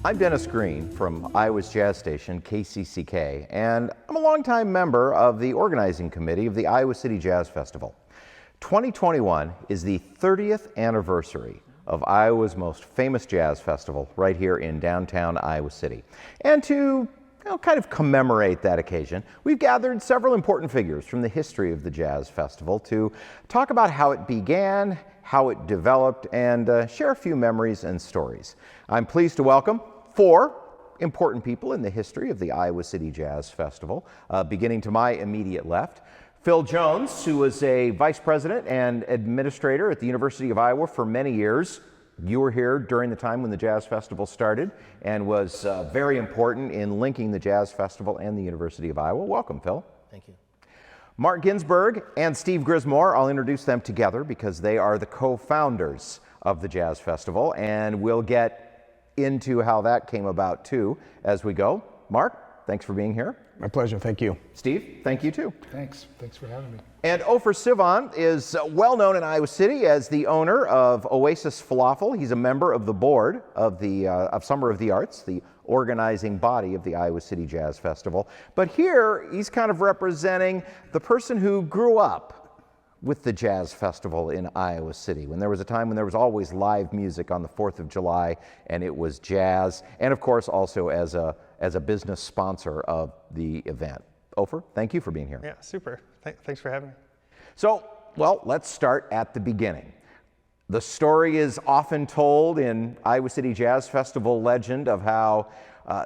I'm Dennis Green from Iowa's jazz station, KCCK, and I'm a longtime member of the organizing committee of the Iowa City Jazz Festival. 2021 is the 30th anniversary of Iowa's most famous jazz festival right here in downtown Iowa City. And to kind of commemorate that occasion, we've gathered several important figures from the history of the Jazz Festival to talk about how it began, how it developed, and share a few memories and stories. I'm pleased to welcome four important people in the history of the Iowa City Jazz Festival, beginning to my immediate left. Phil Jones, who was a vice president and administrator at the University of Iowa for many years. You were here during the time when the Jazz Festival started and was very important in linking the Jazz Festival and the University of Iowa. Welcome, Phil. Thank you. Mark Ginsberg and Steve Grismore, I'll introduce them together because they are the co-founders of the Jazz Festival, and we'll get into how that came about too as we go. Mark, thanks for being here. My pleasure, thank you. Steve, thank you too. Thanks for having me. And Ofer Sivan is well known in Iowa City as the owner of Oasis Falafel. He's a member of the board of Summer of the Arts, the organizing body of the Iowa City Jazz Festival. But here he's kind of representing the person who grew up with the Jazz Festival in Iowa City, when there was a time when there was always live music on the 4th of July, and it was jazz, and of course also as a business sponsor of the event. Ofer, thank you for being here. Yeah, super. Thanks for having me. So, well, let's start at the beginning. The story is often told in Iowa City Jazz Festival legend of how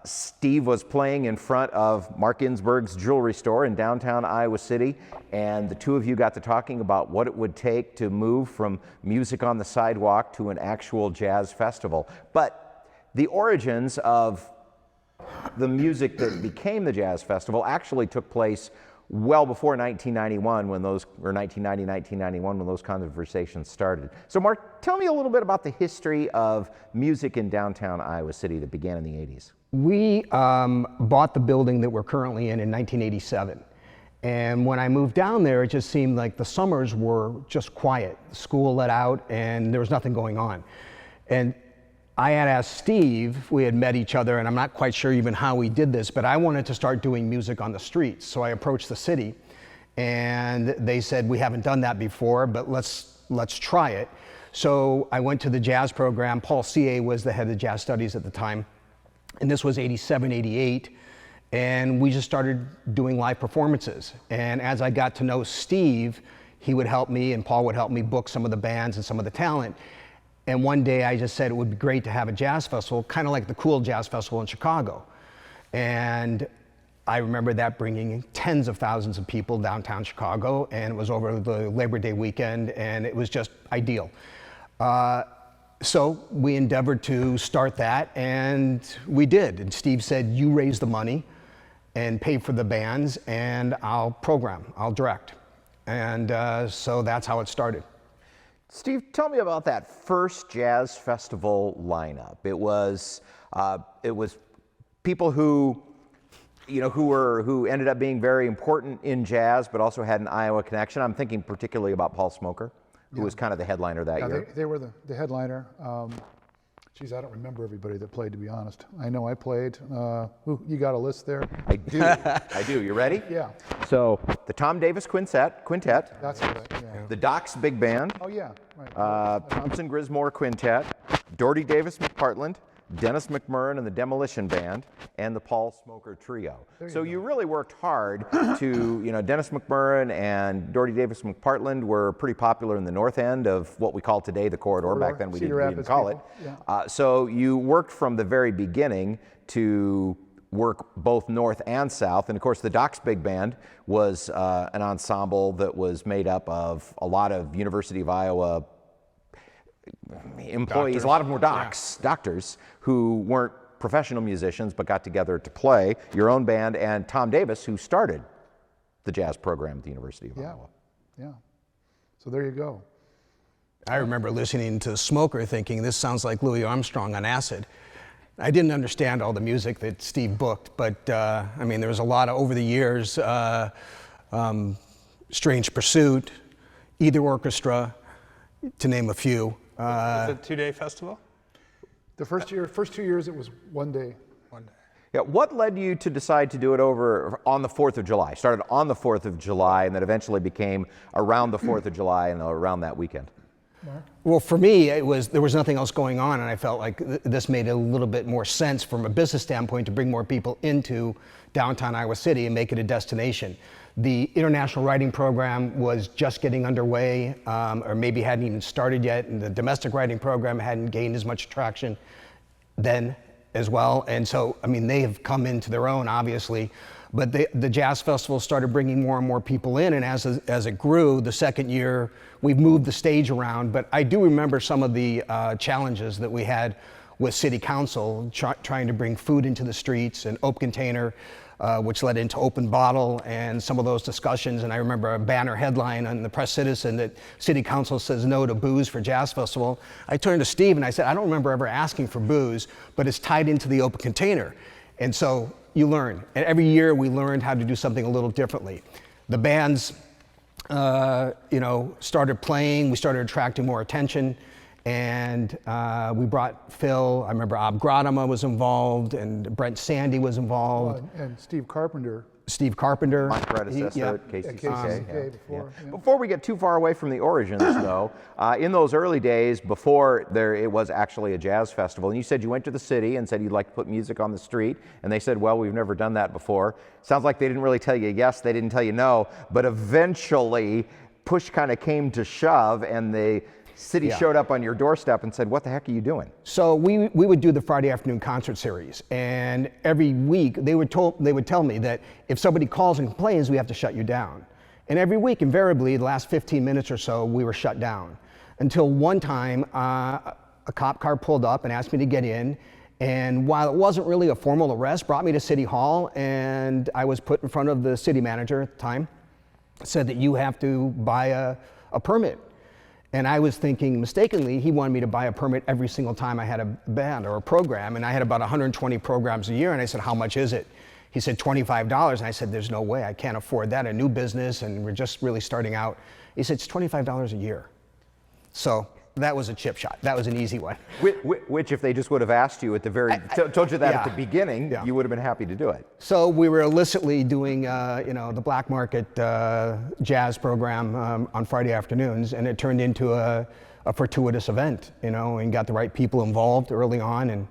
Steve was playing in front of Mark Ginsberg's jewelry store in downtown Iowa City, and the two of you got to talking about what it would take to move from music on the sidewalk to an actual jazz festival. But the origins of the music that became the Jazz Festival actually took place well before 1991 when those, or 1990, 1991 when those conversations started. So Mark, tell me a little bit about the history of music in downtown Iowa City that began in the 80s. We bought the building that we're currently in 1987. And when I moved down there, it just seemed like the summers were just quiet. The school let out and there was nothing going on. And I had asked Steve if we had met each other, and I'm not quite sure even how we did this, but I wanted to start doing music on the streets. So I approached the city and they said, we haven't done that before, but let's try it. So I went to the jazz program. Paul C.A. was the head of jazz studies at the time. And this was 87, 88. And we just started doing live performances. And as I got to know Steve, he would help me and Paul would help me book some of the bands and some of the talent. And one day I just said it would be great to have a jazz festival, kind of like the Cool Jazz Festival in Chicago. And I remember that bringing tens of thousands of people downtown Chicago, and it was over the Labor Day weekend, and it was just ideal. So we endeavored to start that, and we did. And Steve said, you raise the money and pay for the bands, and I'll program, I'll direct. And so that's how it started. Steve, tell me about that first Jazz Festival lineup. It was people who ended up being very important in jazz, but also had an Iowa connection. I'm thinking particularly about Paul Smoker, who was kind of the headliner that year. They were the headliner. Geez, I don't remember everybody that played, to be honest. I know I played. You got a list there? I do. I do. You ready? Yeah. So the Tom Davis Quintet. That's right. Yeah. The Doc's Big Band. Oh yeah. Right. Thompson Grismore Quintet. Doherty Davis McPartland. Dennis McMurrin and the Demolition Band, and the Paul Smoker Trio. So you really worked hard to, Dennis McMurrin and Doherty Davis McPartland were pretty popular in the north end of what we call today the corridor. Back then we didn't call it. Yeah. So you worked from the very beginning to work both north and south, and of course the Doc's Big Band was an ensemble that was made up of a lot of University of Iowa employees. Doctors. A lot of them were doctors who weren't professional musicians but got together to play. Your own band, and Tom Davis, who started the jazz program at the University of Iowa. Yeah. So there you go. I remember listening to Smoker thinking, this sounds like Louis Armstrong on acid. I didn't understand all the music that Steve booked, but there was a lot of, over the years, Strange Pursuit, Either Orchestra, to name a few. Was it a 2-day festival? The first 2 years, it was one day. Yeah, what led you to decide to do it over on the 4th of July? Started on the 4th of July and then eventually became around the 4th of July and around that weekend. Well, for me, there was nothing else going on, and I felt like this made a little bit more sense from a business standpoint to bring more people into downtown Iowa City and make it a destination. The international writing program was just getting underway, or maybe hadn't even started yet, and the domestic writing program hadn't gained as much traction then as well. And so, I mean, they have come into their own, obviously, but the Jazz Festival started bringing more and more people in, and as it grew, the second year, we've moved the stage around. But I do remember some of the challenges that we had with City Council, trying to bring food into the streets, and open container, which led into open bottle, and some of those discussions. And I remember a banner headline on the Press Citizen that City Council says no to booze for Jazz Festival. I turned to Steve and I said, I don't remember ever asking for booze, but it's tied into the open container. And so you learn. And every year we learned how to do something a little differently. The bands, started playing, we started attracting more attention. And we brought Phil, I remember Ab Gradama was involved, and Brent Sandy was involved. And Steve Carpenter. My predecessor at KCCK. KCCK before. Yeah. Before we get too far away from the origins, though, in those early days, before it was actually a jazz festival, and you said you went to the city and said you'd like to put music on the street, and they said, well, we've never done that before. Sounds like they didn't really tell you yes, they didn't tell you no, but eventually push kind of came to shove, and the city showed up on your doorstep and said, what the heck are you doing? So we would do the Friday afternoon concert series, and every week they would tell me that if somebody calls and complains, we have to shut you down. And every week, invariably, the last 15 minutes or so, we were shut down. Until one time, a cop car pulled up and asked me to get in, and while it wasn't really a formal arrest, brought me to City Hall, and I was put in front of the city manager at the time, said that you have to buy a permit. And I was thinking mistakenly, he wanted me to buy a permit every single time I had a band or a program, and I had about 120 programs a year, and I said, how much is it? He said, $25, and I said, there's no way, I can't afford that, a new business, and we're just really starting out. He said, it's $25 a year. So that was a chip shot, that was an easy one. Which if they just would have asked you at the told you that at the beginning, you would have been happy to do it. So we were illicitly doing, the black market jazz program on Friday afternoons, and it turned into a fortuitous event, and got the right people involved early on, and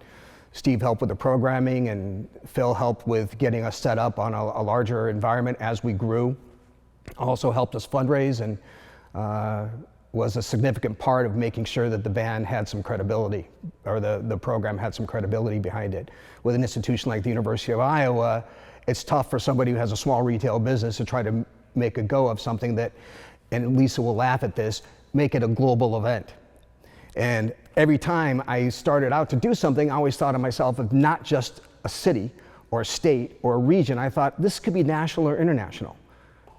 Steve helped with the programming, and Phil helped with getting us set up on a larger environment as we grew. Also helped us fundraise, and was a significant part of making sure that the band had some credibility, or the program had some credibility behind it. With an institution like the University of Iowa, it's tough for somebody who has a small retail business to try to make a go of something that, and Lisa will laugh at this, make it a global event. And every time I started out to do something, I always thought of myself as not just a city or a state or a region. I thought this could be national or international,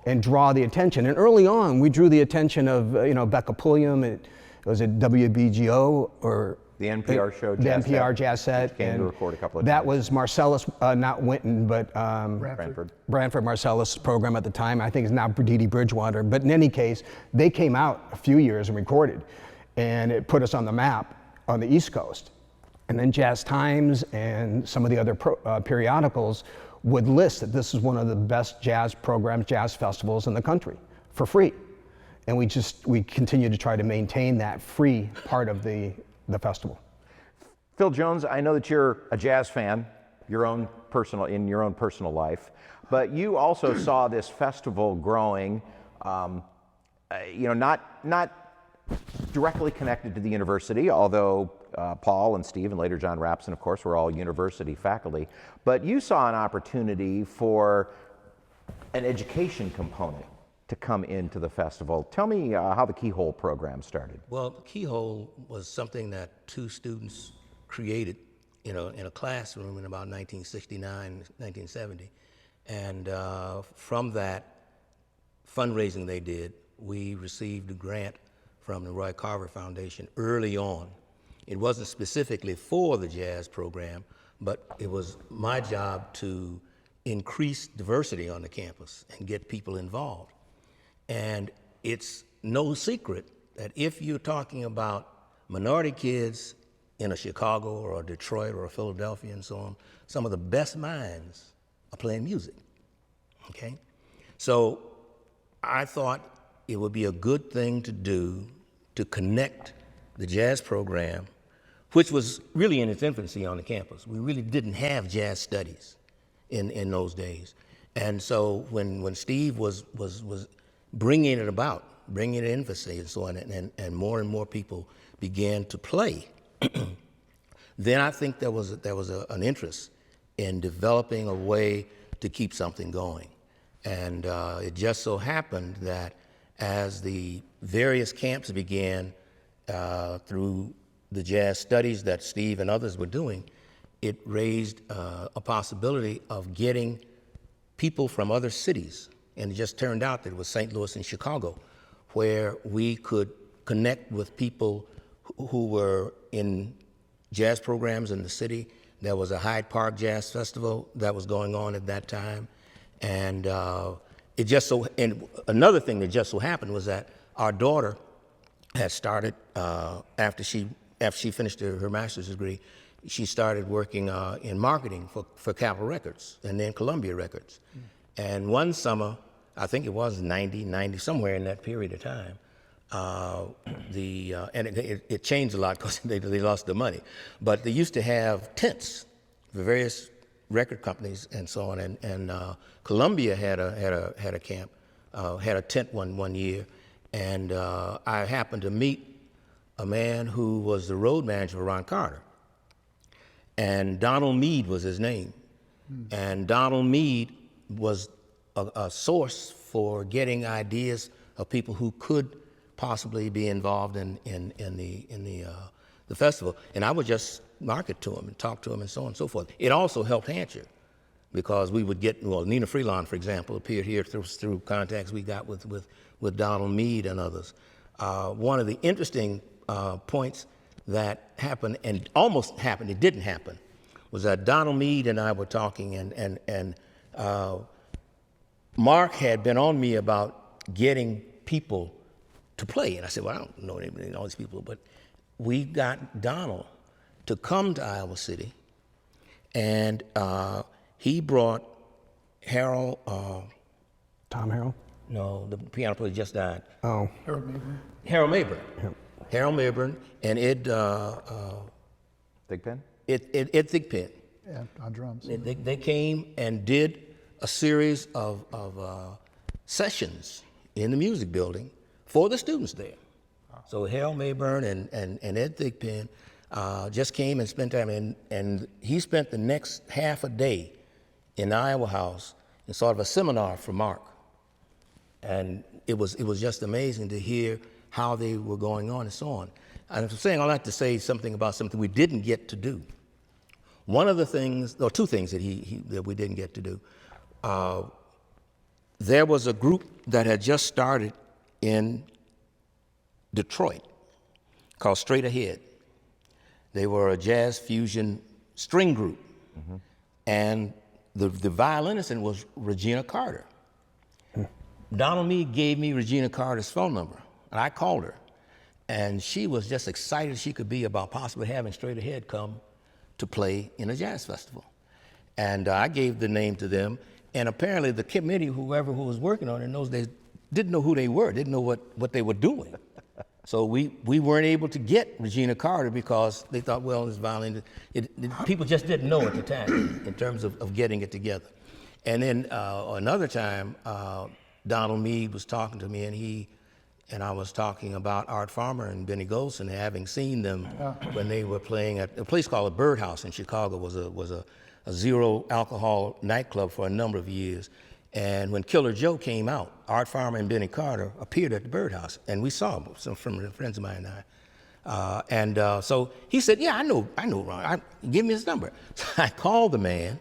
and draw the attention. And early on, we drew the attention of, Becca Pulliam, it was at WBGO, or the NPR show, the NPR Jazz Set. Came to record a couple of that times. was Marcellus, not Winton, but Branford Marcellus' program at the time. I think it's now Dee Dee Bridgewater. But in any case, they came out a few years and recorded, and it put us on the map on the East Coast. And then Jazz Times and some of the other periodicals would list that this is one of the best jazz programs, jazz festivals in the country, for free. And we continue to try to maintain that free part of the festival. Phil Jones, I know that you're a jazz fan, in your own personal life, but you also saw this festival growing, not directly connected to the university, although Paul and Steve and later John Rapson, of course, were all university faculty, but you saw an opportunity for an education component to come into the festival. Tell me how the Keyhole program started. Well, Keyhole was something that two students created, in a classroom in about 1969, 1970. And from that fundraising they did, we received a grant from the Roy Carver Foundation early on. It wasn't specifically for the jazz program, but it was my job to increase diversity on the campus and get people involved. And it's no secret that if you're talking about minority kids in a Chicago or a Detroit or a Philadelphia and so on, some of the best minds are playing music, okay? So I thought it would be a good thing to do to connect the jazz program, which was really in its infancy on the campus. We really didn't have jazz studies in those days. And so when Steve was bringing it about, bringing it to infancy and so on, and more people began to play, then I think there was an interest in developing a way to keep something going. And it just so happened that as the various camps began through the jazz studies that Steve and others were doing, it raised a possibility of getting people from other cities. And it just turned out that it was St. Louis and Chicago, where we could connect with people who were in jazz programs in the city. There was a Hyde Park Jazz Festival that was going on at that time. And and another thing that just so happened was that our daughter had started, after she finished her master's degree, she started working in marketing for Capitol Records and then Columbia Records. And one summer, I think it was 90, somewhere in that period of time, and it changed a lot because they lost the money. But they used to have tents for various record companies and so on. And Columbia had a camp, had a tent one year, and I happened to meet a man who was the road manager for Ron Carter, and Donald Meade was his name. And Donald Meade was a source for getting ideas of people who could possibly be involved in the festival. And I would just market to him and talk to him and so on and so forth. It also helped Hampshire because we would get, Nina Freelon, for example, appeared here through contacts we got with Donald Meade and others. One of the interesting points that happened, and almost happened, it didn't happen, was that Donald Meade and I were talking, and Mark had been on me about getting people to play. And I said, well, I don't know anybody, all these people, but we got Donald to come to Iowa City, and he brought Harold. Tom Harrell? No, the piano player just died. Oh. Harold Mayburn. Yep. Harold Mayburn and Ed Thigpen? Ed Thigpen. Yeah, on drums. They came and did a series of sessions in the music building for the students there. So Harold Mayburn and Ed Thigpen just came and spent time, and he spent the next half a day in Iowa House in sort of a seminar for Mark. And it was just amazing to hear how they were going on and so on. And I'm saying all that to say something about something we didn't get to do. One of the things, or two things that we didn't get to do. There was a group that had just started in Detroit called Straight Ahead. They were a jazz fusion string group. Mm-hmm. And the violinist was Regina Carter. Donald Meade gave me Regina Carter's phone number, and I called her. And she was just excited she could be about possibly having Straight Ahead come to play in a jazz festival. And I gave the name to them, and apparently the committee, who was working on it in those days, didn't know who they were, didn't know what they were doing. So we weren't able to get Regina Carter because they thought, well, this violin, people just didn't know at the time in terms of getting it together. And then another time, Donald Meade was talking to me, and I was talking about Art Farmer and Benny Golson, having seen them when they were playing at a place called the Birdhouse in Chicago. Was a zero alcohol nightclub for a number of years. And when Killer Joe came out, Art Farmer and Benny Carter appeared at the Birdhouse, and we saw them, some friends of mine and I. So he said, "Yeah, I know Ron. Give me his number." So I called the man,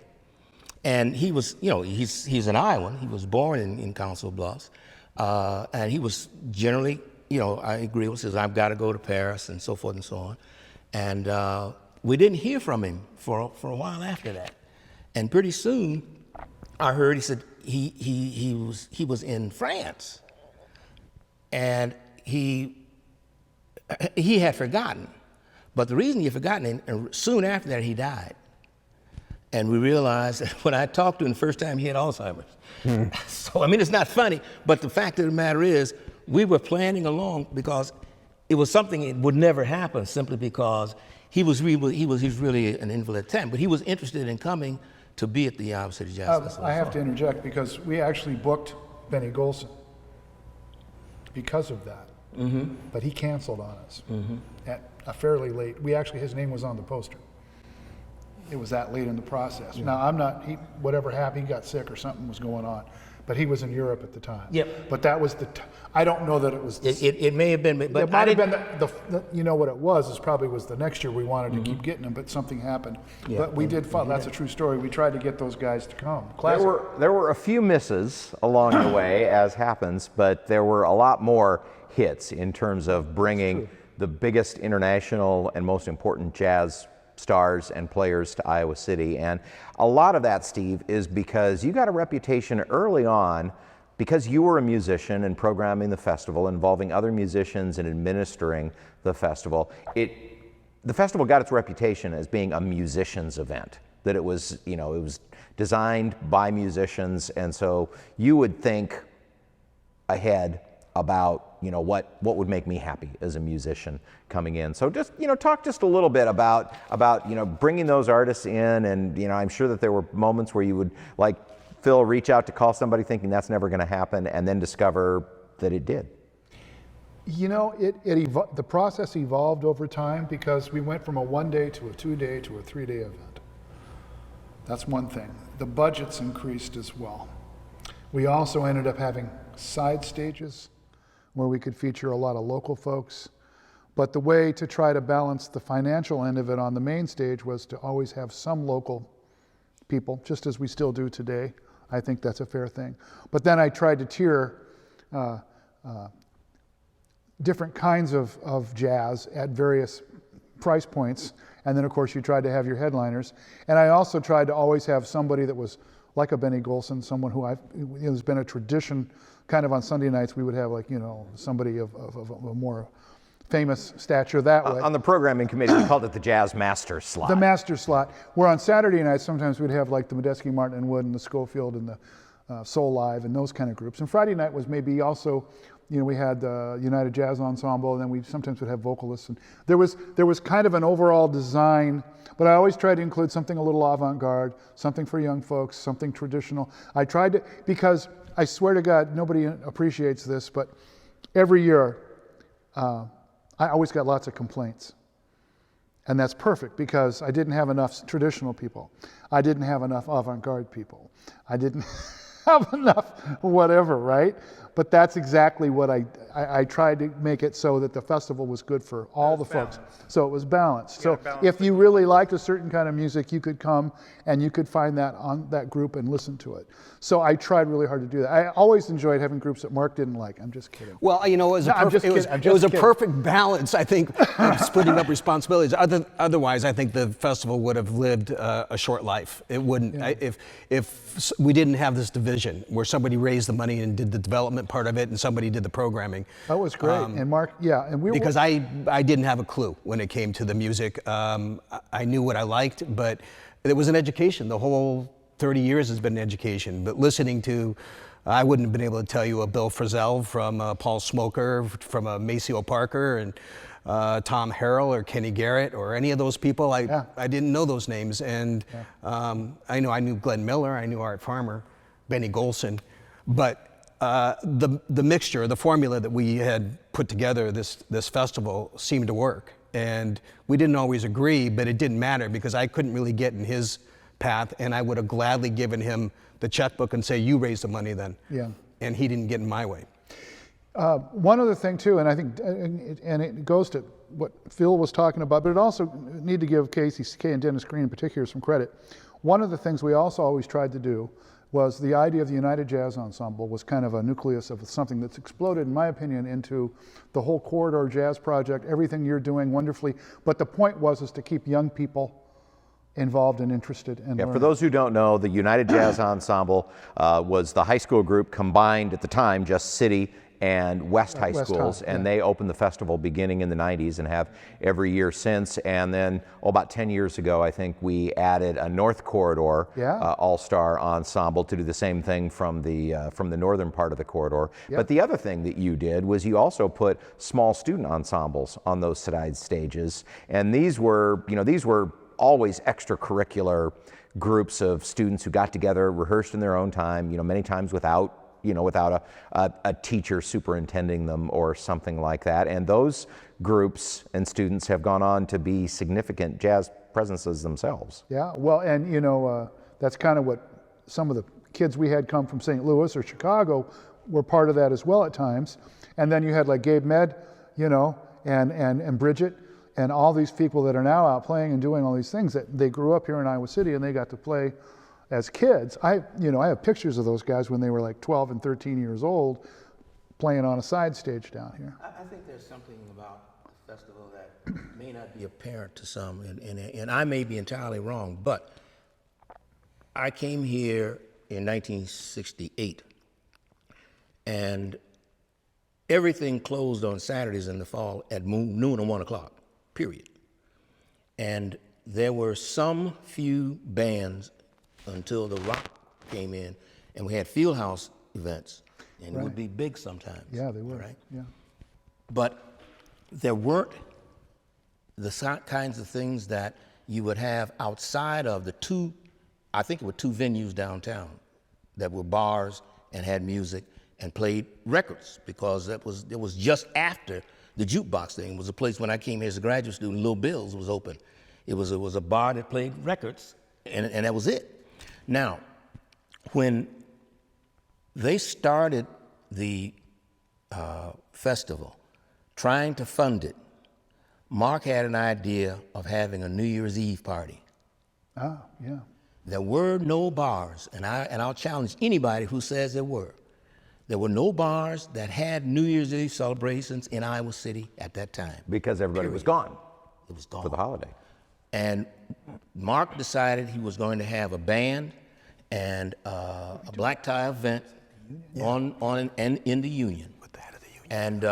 and he was, he's an Iowan. He was born in Council Bluffs, and he was generally, I agree with, says, "I've got to go to Paris," and so forth and so on. And we didn't hear from him for a while after that, and pretty soon I heard he said he was in France, and he had forgotten, But the reason you've forgotten, and soon after that, he died. And we realized that when I talked to him the first time, he had Alzheimer's. So, I mean, it's not funny, but the fact of the matter is, we were planning along because it was something that would never happen simply because he was really an invalid at the time, but he was interested in coming to be at the Iowa City Jazz Festival. I have to interject because we actually booked Benny Golson because of that. But he canceled on us at a fairly late. His name was on the poster. It was that late in the process. Now whatever happened, he got sick or something was going on, but he was in Europe at the time. Yep. But that was I don't know that it was. It may have been, but it might have been you know what it was is probably was the next year we wanted to keep getting them, but something happened. Yeah. But we did follow. That's a true story. We tried to get those guys to come. There were a few misses along the way, as happens, but there were a lot more hits in terms of bringing the biggest international and most important jazz stars and players to Iowa City. And a lot of that, Steve, is because you got a reputation early on because you were a musician and programming the festival, involving other musicians and administering the festival. The festival got its reputation as being a musician's event, that it was, it was designed by musicians, and so you would think ahead about what would make me happy as a musician coming in. So just talk just a little bit about bringing those artists in, and I'm sure that there were moments where you would, like Phil, reach out to call somebody thinking that's never going to happen, and then discover that it did. The process evolved over time because we went from a 1-day to a 2-day to a 3-day event. That's one thing. The budgets increased as well. We also ended up having side stages where we could feature a lot of local folks. But the way to try to balance the financial end of it on the main stage was to always have some local people, just as we still do today. I think that's a fair thing. But then I tried to tier different kinds of jazz at various price points. And then, of course, you tried to have your headliners. And I also tried to always have somebody that was like a Benny Golson, someone who there's been a tradition. Kind of on Sunday nights, we would have somebody of a more famous stature that way. On the programming committee, we called it the Jazz Master slot. The Master slot. Where on Saturday nights, sometimes we'd have like the Medeski, Martin and Wood and the Schofield and the Soul Live and those kind of groups. And Friday night was maybe also, we had the United Jazz Ensemble, and then we sometimes would have vocalists. And there was kind of an overall design, but I always tried to include something a little avant-garde, something for young folks, something traditional. I tried to, because I swear to God, nobody appreciates this, but every year, I always got lots of complaints. And that's perfect because I didn't have enough traditional people. I didn't have enough avant-garde people. I didn't have enough whatever, right? But that's exactly what I tried to make it so that the festival was good for all the folks. So it was balanced. So if you really liked a certain kind of music, you could come and you could find that on that group and listen to it. So I tried really hard to do that. I always enjoyed having groups that Mark didn't like. I'm just kidding. Well, it was a perfect balance, I think, of splitting up responsibilities. Otherwise, I think the festival would have lived a short life. It wouldn't. Yeah. If we didn't have this division where somebody raised the money and did the development part of it and somebody did the programming. That was great. And Mark, because I didn't have a clue when it came to the music. I knew what I liked, but it was an education. The whole 30 years has been an education. But listening to, I wouldn't have been able to tell you a Bill Frisell from Paul Smoker, from a Maceo Parker, and Tom Harrell or Kenny Garrett or any of those people. I didn't know those names. And I knew Glenn Miller, I knew Art Farmer, Benny Golson, but the mixture, the formula that we had put together this festival seemed to work. And we didn't always agree, but it didn't matter because I couldn't really get in his path, and I would have gladly given him the checkbook and say, you raise the money then. Yeah. And he didn't get in my way. One other thing too, and I think, and it goes to what Phil was talking about, but it also need to give KCCK and Dennis Green in particular some credit. One of the things we also always tried to do was the idea of the United Jazz Ensemble was kind of a nucleus of something that's exploded, in my opinion, into the whole Corridor Jazz Project, everything you're doing wonderfully. But the point was to keep young people involved and interested in learning. For those who don't know, the United Jazz Ensemble was the high school group combined at the time, just city and West High West Schools, High, and yeah. they opened the festival beginning in the 90s and have every year since. And then, about 10 years ago, I think we added a North Corridor Yeah. all-star ensemble to do the same thing from the northern part of the corridor. Yep. But the other thing that you did was you also put small student ensembles on those side stages, and these were always extracurricular groups of students who got together, rehearsed in their own time, many times without a teacher superintending them or something like that. And those groups and students have gone on to be significant jazz presences themselves. Yeah, well, and that's kind of what some of the kids we had come from St. Louis or Chicago were part of that as well at times. And then you had like Gabe Med, and Bridget, and all these people that are now out playing and doing all these things that they grew up here in Iowa City and they got to play as kids. I have pictures of those guys when they were like 12 and 13 years old playing on a side stage down here. I think there's something about the festival that may not be apparent to some, and I may be entirely wrong, but I came here in 1968, and everything closed on Saturdays in the fall at noon or 1 o'clock, period. And there were some few bands until the rock came in, and we had field house events, and it would be big sometimes. Yeah, they were. Right? Yeah. But there weren't the kinds of things that you would have outside of the two, I think it were two venues downtown that were bars and had music and played records, because it was just after the jukebox thing. It was a place when I came here as a graduate student, Little Bill's was open. It was a bar that played records, and that was it. Now, when they started the festival, trying to fund it, Mark had an idea of having a New Year's Eve party. Ah, yeah. There were no bars, and I'll challenge anybody who says there were. There were no bars that had New Year's Eve celebrations in Iowa City at that time. Because everybody was gone It was gone. for the holiday. And Mark decided he was going to have a band and a black tie event in the Union. With the head of the Union. And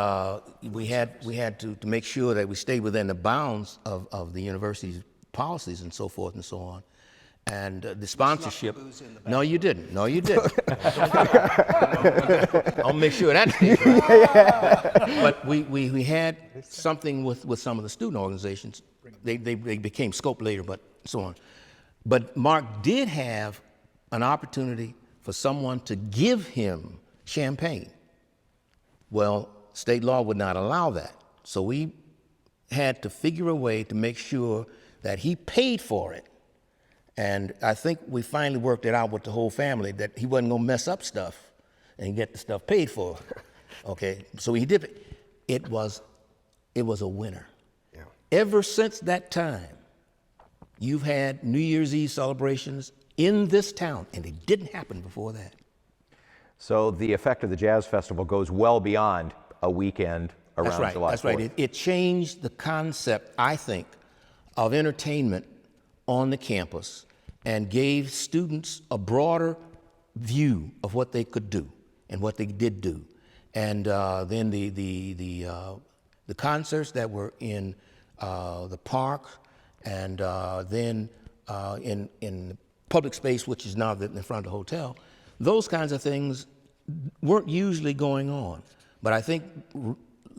we had to make sure that we stayed within the bounds of the university's policies and so forth and so on. And the sponsorship. No, you didn't. No, you didn't. I'll make sure that stays right. But we had something with some of the student organizations. They became scope later, but so on. But Mark did have an opportunity for someone to give him champagne. Well, state law would not allow that. So we had to figure a way to make sure that he paid for it. And I think we finally worked it out with the whole family that he wasn't gonna mess up stuff and get the stuff paid for. Okay, so he did it. It was a winner. Yeah. Ever since that time, you've had New Year's Eve celebrations in this town, and it didn't happen before that. So the effect of the Jazz Festival goes well beyond a weekend around That's right. July 4th. That's right. It changed the concept, I think, of entertainment on the campus and gave students a broader view of what they could do and what they did do. And then the concerts that were in the park and then in public space, which is now in front of the hotel, those kinds of things weren't usually going on. But I think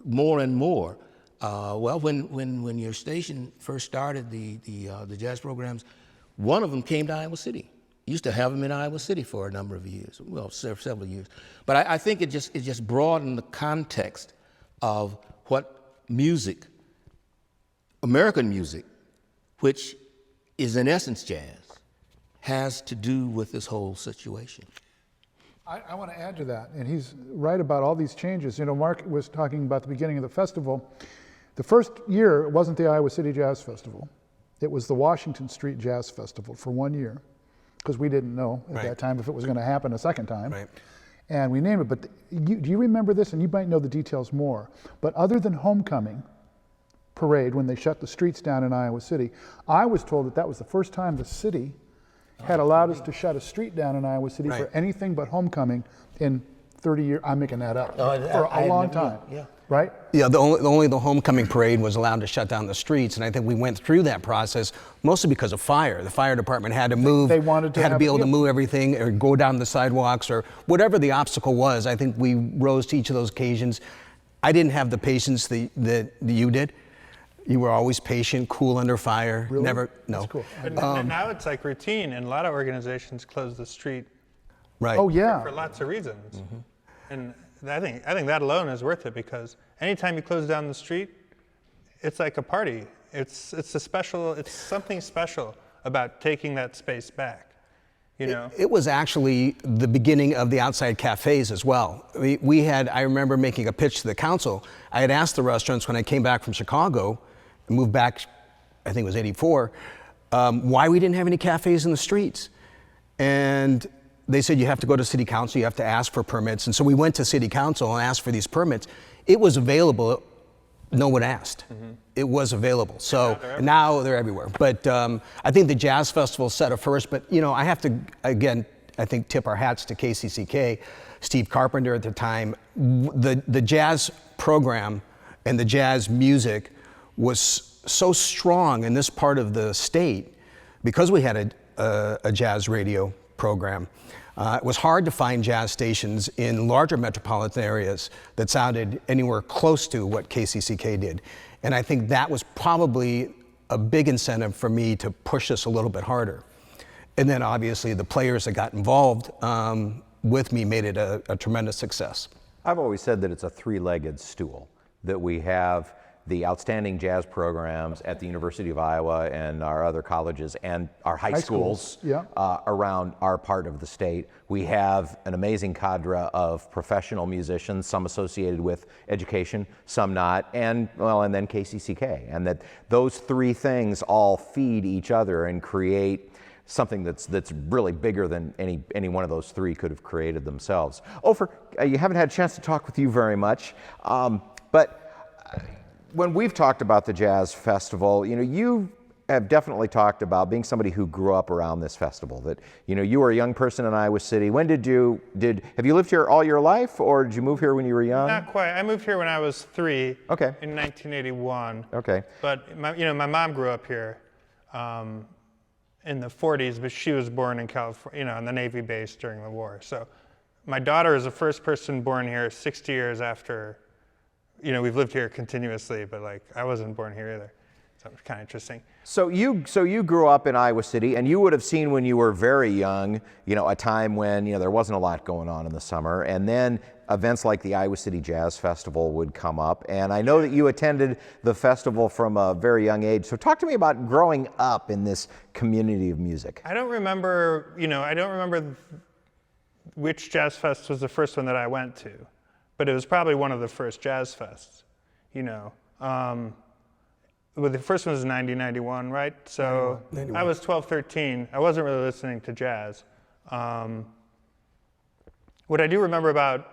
more and more, when your station first started the jazz programs, one of them came to Iowa City. Used to have them in Iowa City for a number of years, well, several years. But I think it just broadened the context of what music, American music, which is in essence jazz, has to do with this whole situation. I want to add to that, and he's right about all these changes. You know, Mark was talking about the beginning of the festival. The first year, it wasn't the Iowa City Jazz Festival. It was the Washington Street Jazz Festival for 1 year, because we didn't know at that time if it was going to happen a second time. Right. And we named it, but do you remember this? And you might know the details more. But other than homecoming parade, when they shut the streets down in Iowa City, I was told that was the first time the city had allowed us to shut a street down in Iowa City for anything but homecoming in 30 years, I'm making that up, No, for I a long never- time, yeah. right? Yeah, only the homecoming parade was allowed to shut down the streets, and I think we went through that process mostly because of fire. The fire department had to move. They wanted to had to have be it, able to yeah. move everything or go down the sidewalks or whatever the obstacle was. I think we rose to each of those occasions. I didn't have the patience that you did. You were always patient, cool under fire. Really? Never, no. That's cool. And now it's like routine, and a lot of organizations close the street Right. Oh, yeah. for lots of reasons. And I think that alone is worth it, because anytime you close down the street, it's like a party. It's something special about taking that space back. You know? It was actually the beginning of the outside cafes as well. I remember making a pitch to the council. I had asked the restaurants when I came back from Chicago, moved back, I think it was '84, why we didn't have any cafes in the streets. And they said, you have to go to city council, you have to ask for permits. And so we went to city council and asked for these permits. It was available, no one asked. It was available. So now they're everywhere. But I think the Jazz Festival set a first, but I have to, again, I think tip our hats to KCCK, Steve Carpenter at the time. The jazz program and the jazz music was so strong in this part of the state because we had a jazz radio program. It was hard to find jazz stations in larger metropolitan areas that sounded anywhere close to what KCCK did. And I think that was probably a big incentive for me to push this a little bit harder. And then obviously the players that got involved with me made it a tremendous success. I've always said that it's a three-legged stool, that we have the outstanding jazz programs at the University of Iowa and our other colleges and our high schools yeah. Around our part of the state. We have an amazing cadre of professional musicians, some associated with education, some not, and then KCCK. And that those three things all feed each other and create something that's really bigger than any one of those three could have created themselves. Ofer, you haven't had a chance to talk with you very much, but when we've talked about the Jazz Festival, you have definitely talked about being somebody who grew up around this festival, that you were a young person in Iowa City. When have you lived here all your life, or did you move here when you were young? Not quite. I moved here when I was 3. Okay. In 1981. Okay. But my mom grew up here in the 40s, but she was born in California, on the Navy base during the war. So my daughter is the first person born here 60 years after. We've lived here continuously, but I wasn't born here either. So it's kind of interesting. So you grew up in Iowa City, and you would have seen when you were very young, a time when there wasn't a lot going on in the summer, and then events like the Iowa City Jazz Festival would come up. And I know that you attended the festival from a very young age. So talk to me about growing up in this community of music. I don't remember, which Jazz Fest was the first one that I went to, but it was probably one of the first Jazz Fests, Well, the first one was 1991, right? So 91. I was 12, 13. I wasn't really listening to jazz. What I do remember about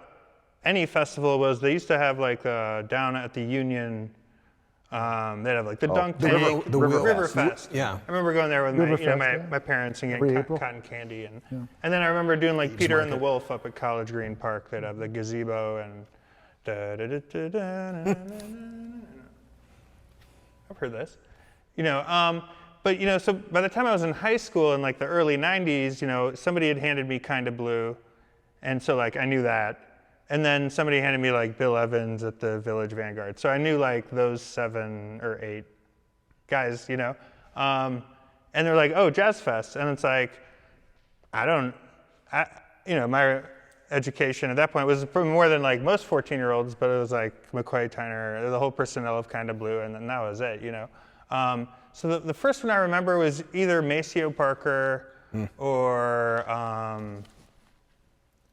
any festival was they used to have down at the Union, they'd have the dunk tank, the River Fest. Fest. Yeah. I remember going there with River Fest, yeah. my parents and Every getting April. cotton candy. And then I remember doing Peter and the Wolf up at College Green Park. They'd have the gazebo and I've heard this. So by the time I was in high school in the early 90s, somebody had handed me Kinda Blue, and so I knew that. And then somebody handed me Bill Evans at the Village Vanguard. So I knew those 7 or 8 guys, and they're like, oh, Jazz Fest. And it's my education at that point was probably more than most 14-year-olds, but it was McCoy Tyner, the whole personnel of Kinda Blue, and then that was it, So the first one I remember was either Maceo Parker or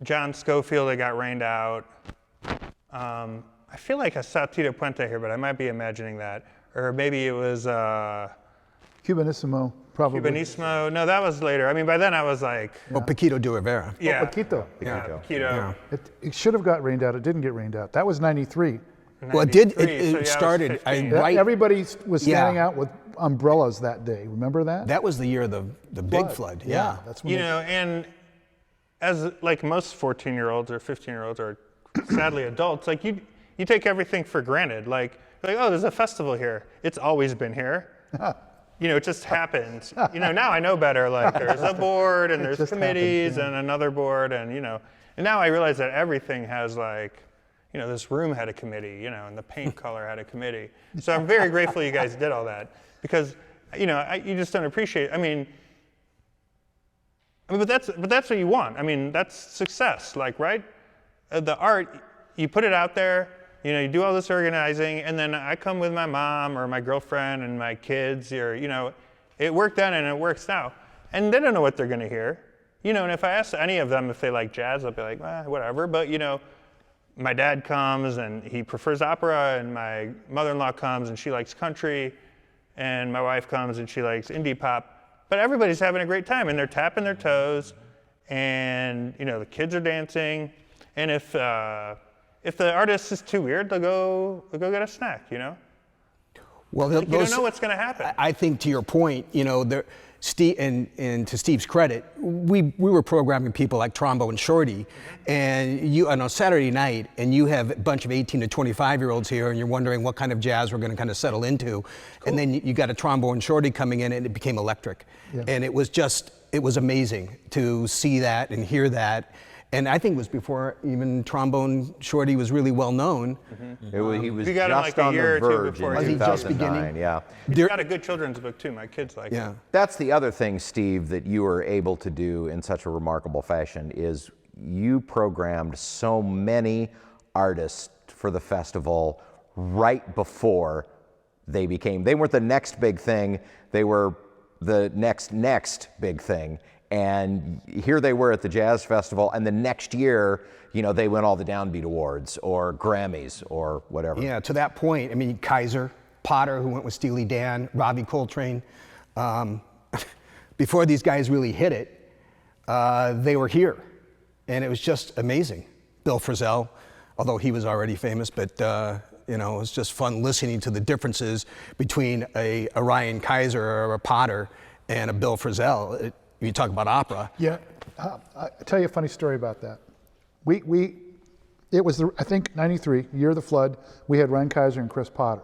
John Schofield that got rained out. I feel like I saw Tito Puente here, but I might be imagining that. Or maybe it was Cubanissimo, probably. Cubanismo. No, that was later. I mean, by then I was Paquito de Rivera. yeah. Paquito. Paquito. Yeah. It should have got rained out. It didn't get rained out. That was 93. Well, it did. 93, so It yeah, I was started. 15. Right. Everybody was standing Yeah. out with umbrellas that day. Remember that? That was the year of the big flood. Yeah. That's when And as like most 14-year-olds or 15-year-olds or sadly adults, like you take everything for granted. Like, oh, there's a festival here. It's always been here. It just happened. Now I know better. Like there's a board and there's committees and another board and and now I realize that everything has like, this room had a committee, and the paint color had a committee. So I'm very grateful you guys did all that because, you just don't appreciate. But that's what you want. That's success. Like, right? The art, you put it out there. You do all this organizing, and then I come with my mom or my girlfriend and my kids, or it worked then and it works now, and they don't know what they're going to hear. And if I ask any of them if they like jazz, they'll be like, whatever. But my dad comes and he prefers opera, and my mother-in-law comes and she likes country, and my wife comes and she likes indie pop. But everybody's having a great time, and they're tapping their toes, and the kids are dancing, and if the artist is too weird, they'll go get a snack. Well, you don't know what's going to happen. I think to your point, Steve, and to Steve's credit, we were programming people like Trombone Shorty, and on a Saturday night, and you have a bunch of 18 to 25-year-olds here, and you're wondering what kind of jazz we're going to kind of settle into, and then you got a Trombone Shorty coming in, and it became electric, and it was amazing to see that and hear that. And I think it was before even Trombone Shorty was really well known. He was We got him just like a on the year or two verge before in he was just 2009. beginning. Yeah. He's got a good children's book too. My kids like it. That's the other thing, Steve, that you were able to do in such a remarkable fashion is you programmed so many artists for the festival right before they weren't the next big thing, they were the next big thing. And here they were at the Jazz Festival, and the next year, they win all the Downbeat Awards or Grammys or whatever. Yeah, to that point, Kaiser, Potter, who went with Steely Dan, Robbie Coltrane, before these guys really hit it, they were here, and it was just amazing. Bill Frisell, although he was already famous, but it was just fun listening to the differences between a Ryan Kaiser or a Potter and a Bill Frisell. You talk about opera. Yeah, I'll tell you a funny story about that. It was, I think, 93, year of the flood. We had Ryan Kaiser and Chris Potter.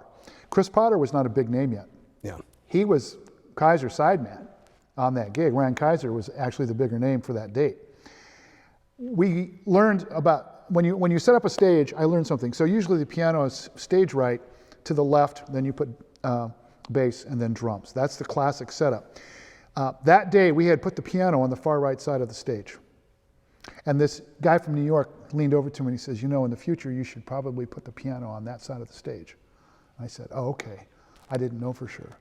Chris Potter was not a big name yet. Yeah. He was Kaiser's sideman on that gig. Ryan Kaiser was actually the bigger name for that date. We learned about, when you set up a stage, I learned something. So usually the piano is stage right, to the left, then you put bass and then drums. That's the classic setup. That day, we had put the piano on the far right side of the stage. And this guy from New York leaned over to me and he says, in the future, you should probably put the piano on that side of the stage. I said, oh, okay. I didn't know for sure.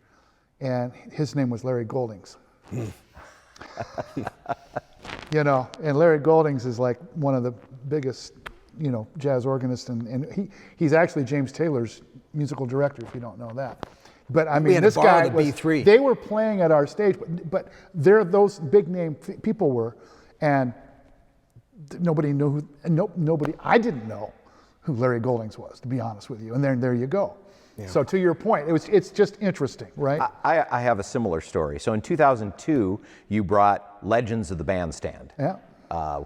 And his name was Larry Goldings. And Larry Goldings is like one of the biggest, jazz organists. And he's actually James Taylor's musical director, if you don't know that. But this guy was, B3. They were playing at our stage, but there those big name people were, and nobody knew I didn't know who Larry Goldings was, to be honest with you. And there you go. Yeah. So to your point, it's just interesting, right? I have a similar story. So in 2002, you brought Legends of the Bandstand,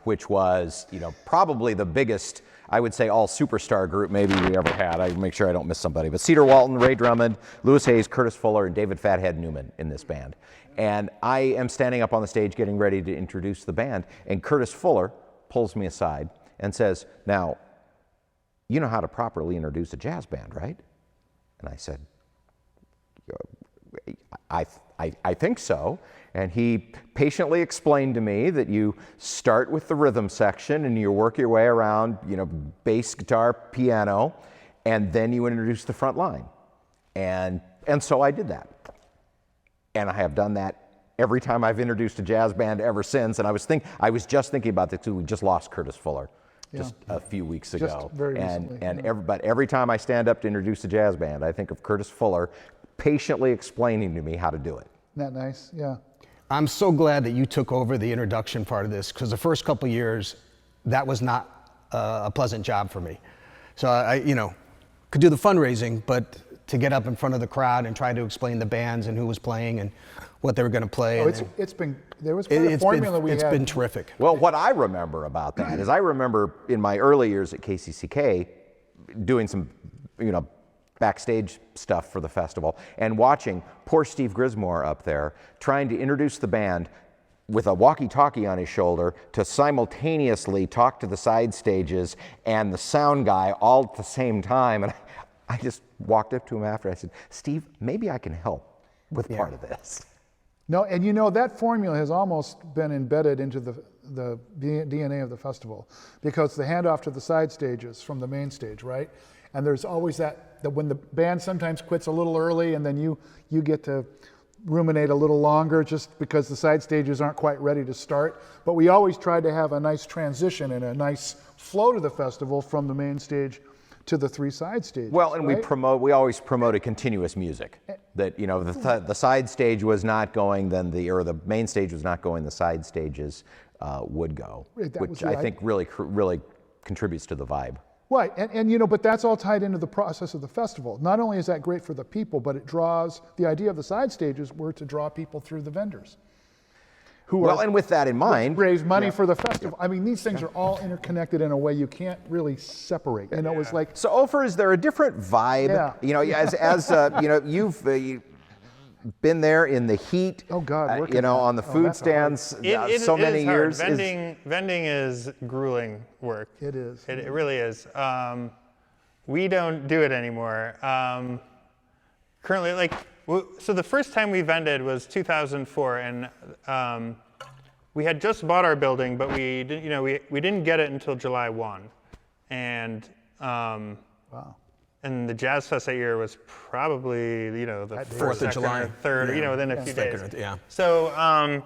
which was probably the biggest, I would say, all superstar group maybe we ever had. I make sure I don't miss somebody. But Cedar Walton, Ray Drummond, Louis Hayes, Curtis Fuller, and David Fathead Newman in this band. And I am standing up on the stage getting ready to introduce the band, and Curtis Fuller pulls me aside and says, now, you know how to properly introduce a jazz band, right? And I said, I think so. And he patiently explained to me that you start with the rhythm section and you work your way around, bass, guitar, piano, and then you introduce the front line. And so I did that. And I have done that every time I've introduced a jazz band ever since. And I was just thinking about this too. We just lost Curtis Fuller just a few weeks ago. Just very recently. But every time I stand up to introduce a jazz band, I think of Curtis Fuller patiently explaining to me how to do it. Isn't that nice? Yeah. I'm so glad that you took over the introduction part of this, because the first couple of years, that was not a pleasant job for me. So I could do the fundraising, but to get up in front of the crowd and try to explain the bands and who was playing and what they were going to play. Oh, there was quite a formula we had. It's been terrific. Well, what I remember about that is I remember in my early years at KCCK doing some, backstage stuff for the festival and watching poor Steve Grismore up there trying to introduce the band with a walkie-talkie on his shoulder to simultaneously talk to the side stages and the sound guy all at the same time. And I just walked up to him after. I said, Steve, maybe I can help with part of this. No, and that formula has almost been embedded into the DNA of the festival, because the handoff to the side stages from the main stage, right? And there's always that when the band sometimes quits a little early, and then you get to ruminate a little longer just because the side stages aren't quite ready to start. But we always try to have a nice transition and a nice flow to the festival from the main stage to the three side stages. Well, and right? we always promoted continuous music. That the side stage was not going, then the main stage was not going, the side stages would go, which I think really contributes to the vibe. Right, and but that's all tied into the process of the festival. Not only is that great for the people, but it draws, the idea of the side stages were to draw people through the vendors. And with that in mind, raise money for the festival. I mean, these things are all interconnected in a way you can't really separate. It's like. So Ofer, is there a different vibe? Yeah. You've been there in the heat. Oh God, on the food stands so many years. Vending is grueling work. It is. It really is. We don't do it anymore. Currently, so the first time we vended was 2004, and we had just bought our building, but we didn't get it until July 1, and wow. And the Jazz Fest that year was probably the 4th of July, or 3rd, within a few days. Yeah. So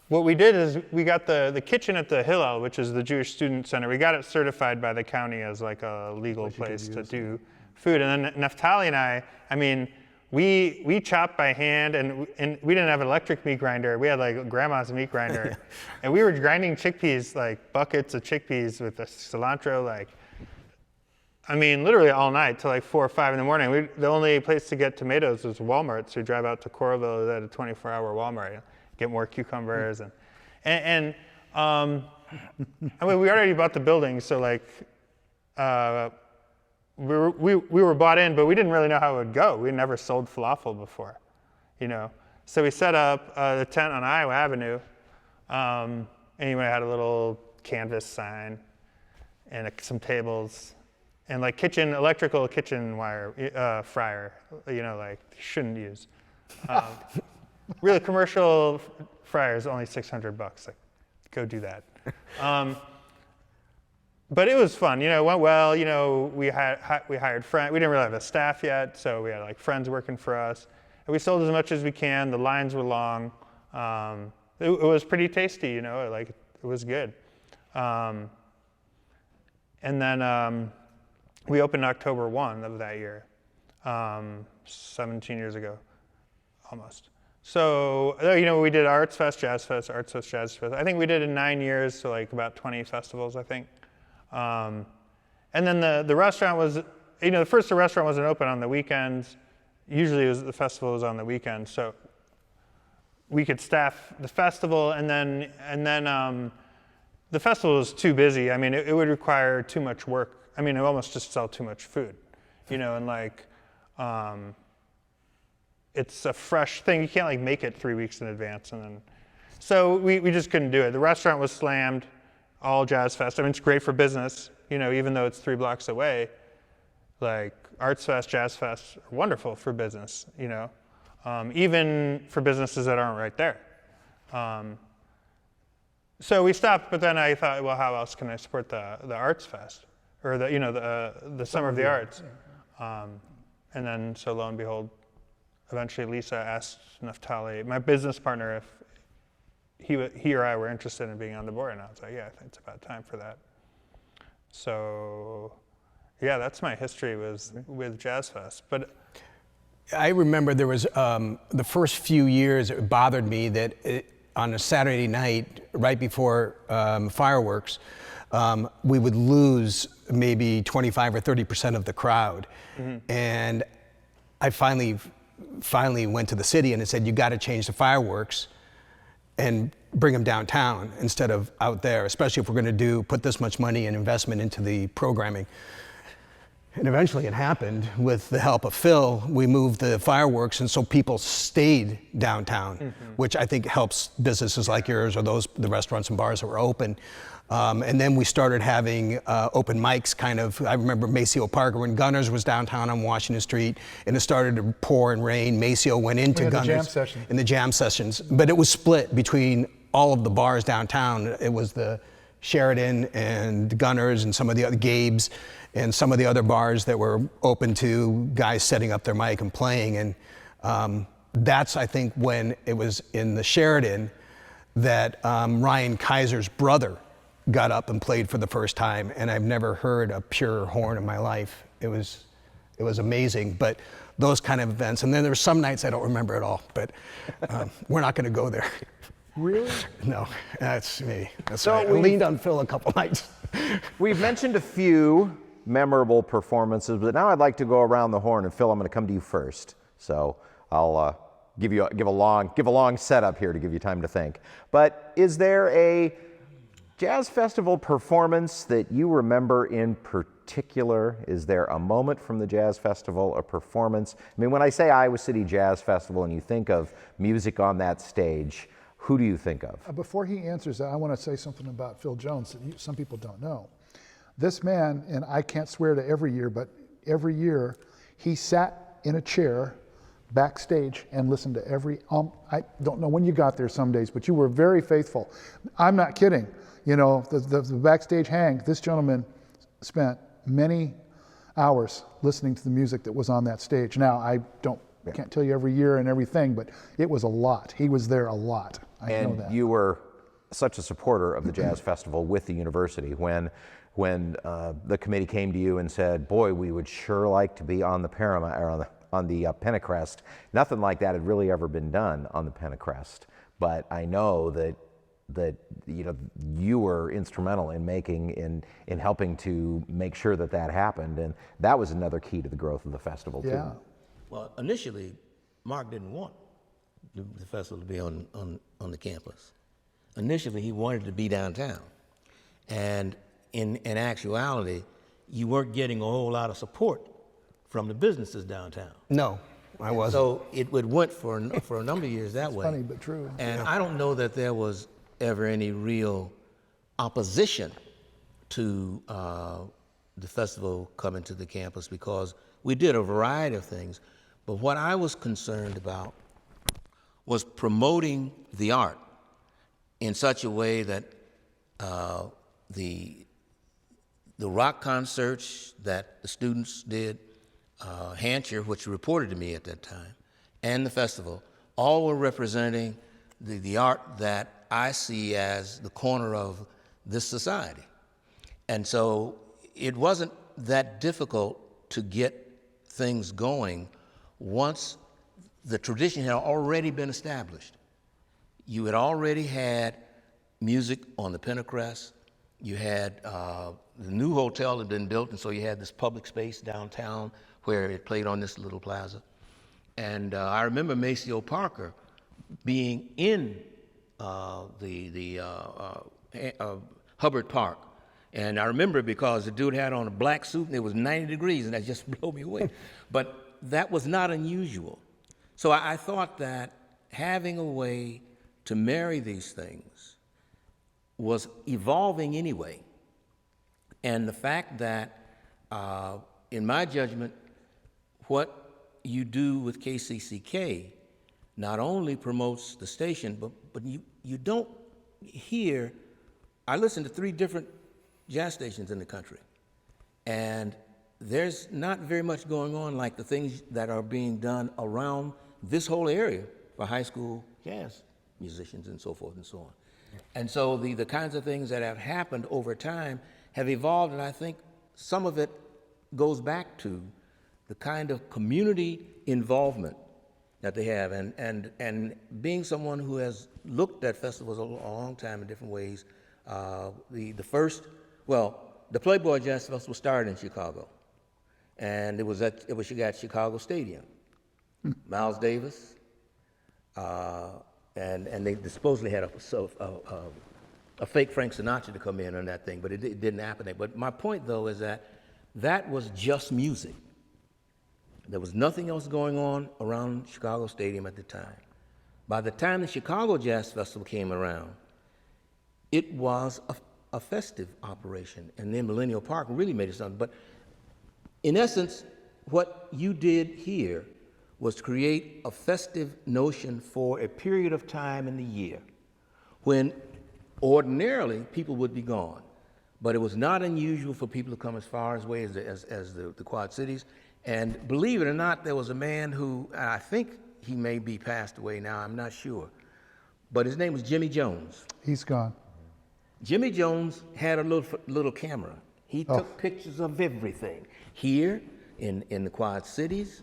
what we did is we got the kitchen at the Hillel, which is the Jewish Student Center. We got it certified by the county as like a legal place to do food. And then Naftali and I mean, we chopped by hand, and we didn't have an electric meat grinder. We had like grandma's meat grinder, and we were grinding chickpeas, like buckets of chickpeas with the cilantro, literally all night till like 4 or 5 in the morning. The only place to get tomatoes was Walmart, so we drive out to Coralville at a 24-hour Walmart, get more cucumbers, and we already bought the building, so we were bought in, but we didn't really know how it would go. We never sold falafel before, So we set up the tent on Iowa Avenue, and had a little canvas sign and some tables. And electrical kitchen wire fryer, you shouldn't use. Really, commercial fryer is only $600. Go do that. But it was fun. It went well. We hired friends. We didn't really have a staff yet, so we had friends working for us. And we sold as much as we can. The lines were long. It was pretty tasty. It was good. And then. We opened October 1 of that year, 17 years ago, almost. So, we did Arts Fest, Jazz Fest, Arts Fest, Jazz Fest. I think we did in 9 years, so about 20 festivals, I think. And then the restaurant was, first the restaurant wasn't open on the weekends. Usually the festival was on the weekends, so we could staff the festival, and then the festival was too busy. It would require too much work. It almost just sell too much food, it's a fresh thing. You can't make it 3 weeks in advance, so we just couldn't do it. The restaurant was slammed, all Jazz Fest. It's great for business, even though it's 3 blocks away. Arts Fest, Jazz Fest are wonderful for business, even for businesses that aren't right there. So we stopped, but then I thought, well, how else can I support the Arts Fest? Or the Summer of the Arts. And then, so lo and behold, eventually Lisa asked Naftali, my business partner, if he or I were interested in being on the board, and I was like, yeah, I think it's about time for that. So, yeah, that's my history with Jazz Fest. But I remember there was, the first few years, it bothered me that on a Saturday night, right before fireworks, we would lose maybe 25 or 30% of the crowd. Mm-hmm. And I finally went to the city and it said, you got to change the fireworks and bring them downtown instead of out there, especially if we're going to put this much money and investment into the programming. And eventually it happened with the help of Phil. We moved the fireworks, and so people stayed downtown, which I think helps businesses like yours or the restaurants and bars that were open. And then we started having open mics, kind of. I remember Maceo Park when Gunners was downtown on Washington Street, and it started to pour and rain. Maceo went into Gunners the jam session. in the jam sessions, but it was split between all of the bars downtown. It was the Sheridan and Gunners and some of the other Gabe's and some of the other bars that were open to guys setting up their mic and playing. And that's, I think, when it was in the Sheridan that Ryan Kaiser's brother got up and played for the first time, and I've never heard a purer horn in my life. It was amazing, but those kind of events. And then there were some nights I don't remember at all, but we're not gonna go there. Really? No, that's me. That's So right. I leaned on Phil a couple nights. We've mentioned a few memorable performances, but now I'd like to go around the horn. And Phil, I'm going to come to you first. So I'll give a long setup here to give you time to think. But is there a jazz festival performance that you remember in particular? Is there a moment from the jazz festival, a performance? I mean, when I say Iowa City Jazz Festival and you think of music on that stage, who do you think of? Before he answers that, I want to say something about Phil Jones that some people don't know. This man, and I can't swear to every year, but every year he sat in a chair backstage and listened to every, I don't know when you got there some days, but you were very faithful. I'm not kidding. You know, the backstage hang, this gentleman spent many hours listening to the music that was on that stage. Now, I can't tell you every year and everything, but it was a lot. He was there a lot. I know that. And you were such a supporter of the Jazz Festival with the university when the committee came to you and said, boy, we would sure like to be on the Paramount, or on the Pentecrest. Nothing like that had really ever been done on the Pentecrest. But I know that you were instrumental in helping to make sure that happened, and that was another key to the growth of the festival too. Yeah. Well, initially, Mark didn't want the festival to be on the campus. Initially, he wanted to be downtown. And in actuality, you weren't getting a whole lot of support from the businesses downtown. No, I wasn't. So it went for a number of years that way. Funny, but true. And I don't know that there was ever any real opposition to the festival coming to the campus, because we did a variety of things. But what I was concerned about was promoting the art in such a way that the rock concerts that the students did, Hancher, which reported to me at that time, and the festival, all were representing the art that I see as the corner of this society. And so it wasn't that difficult to get things going once the tradition had already been established. You had already had music on the Pentecrest. You had the new hotel had been built, and so you had this public space downtown where it played on this little plaza. And I remember Maceo Parker being in Hubbard Park. And I remember it because the dude had on a black suit and it was 90 degrees, and that just blew me away. But that was not unusual. So I thought that having a way to marry these things was evolving anyway. And the fact that, in my judgment, what you do with KCCK not only promotes the station, but you don't hear, I listen to 3 different jazz stations in the country, and there's not very much going on like the things that are being done around this whole area for high school jazz musicians and so forth and so on. And so the kinds of things that have happened over time have evolved, and I think some of it goes back to the kind of community involvement that they have, and being someone who has looked at festivals a long time in different ways. The Playboy Jazz Festival started in Chicago, and it was at Chicago Stadium, Miles Davis, and they supposedly had a fake Frank Sinatra to come in on that thing, but it didn't happen. But my point, though, is that was just music. There was nothing else going on around Chicago Stadium at the time. By the time the Chicago Jazz Festival came around, it was a festive operation, and then Millennial Park really made it something. But in essence, what you did here was create a festive notion for a period of time in the year when ordinarily people would be gone. But it was not unusual for people to come as far away as the Quad Cities. And believe it or not, there was a man who, I think he may be passed away now, I'm not sure, but his name was Jimmy Jones. He's gone. Jimmy Jones had a little camera. He took pictures of everything here in the Quad Cities,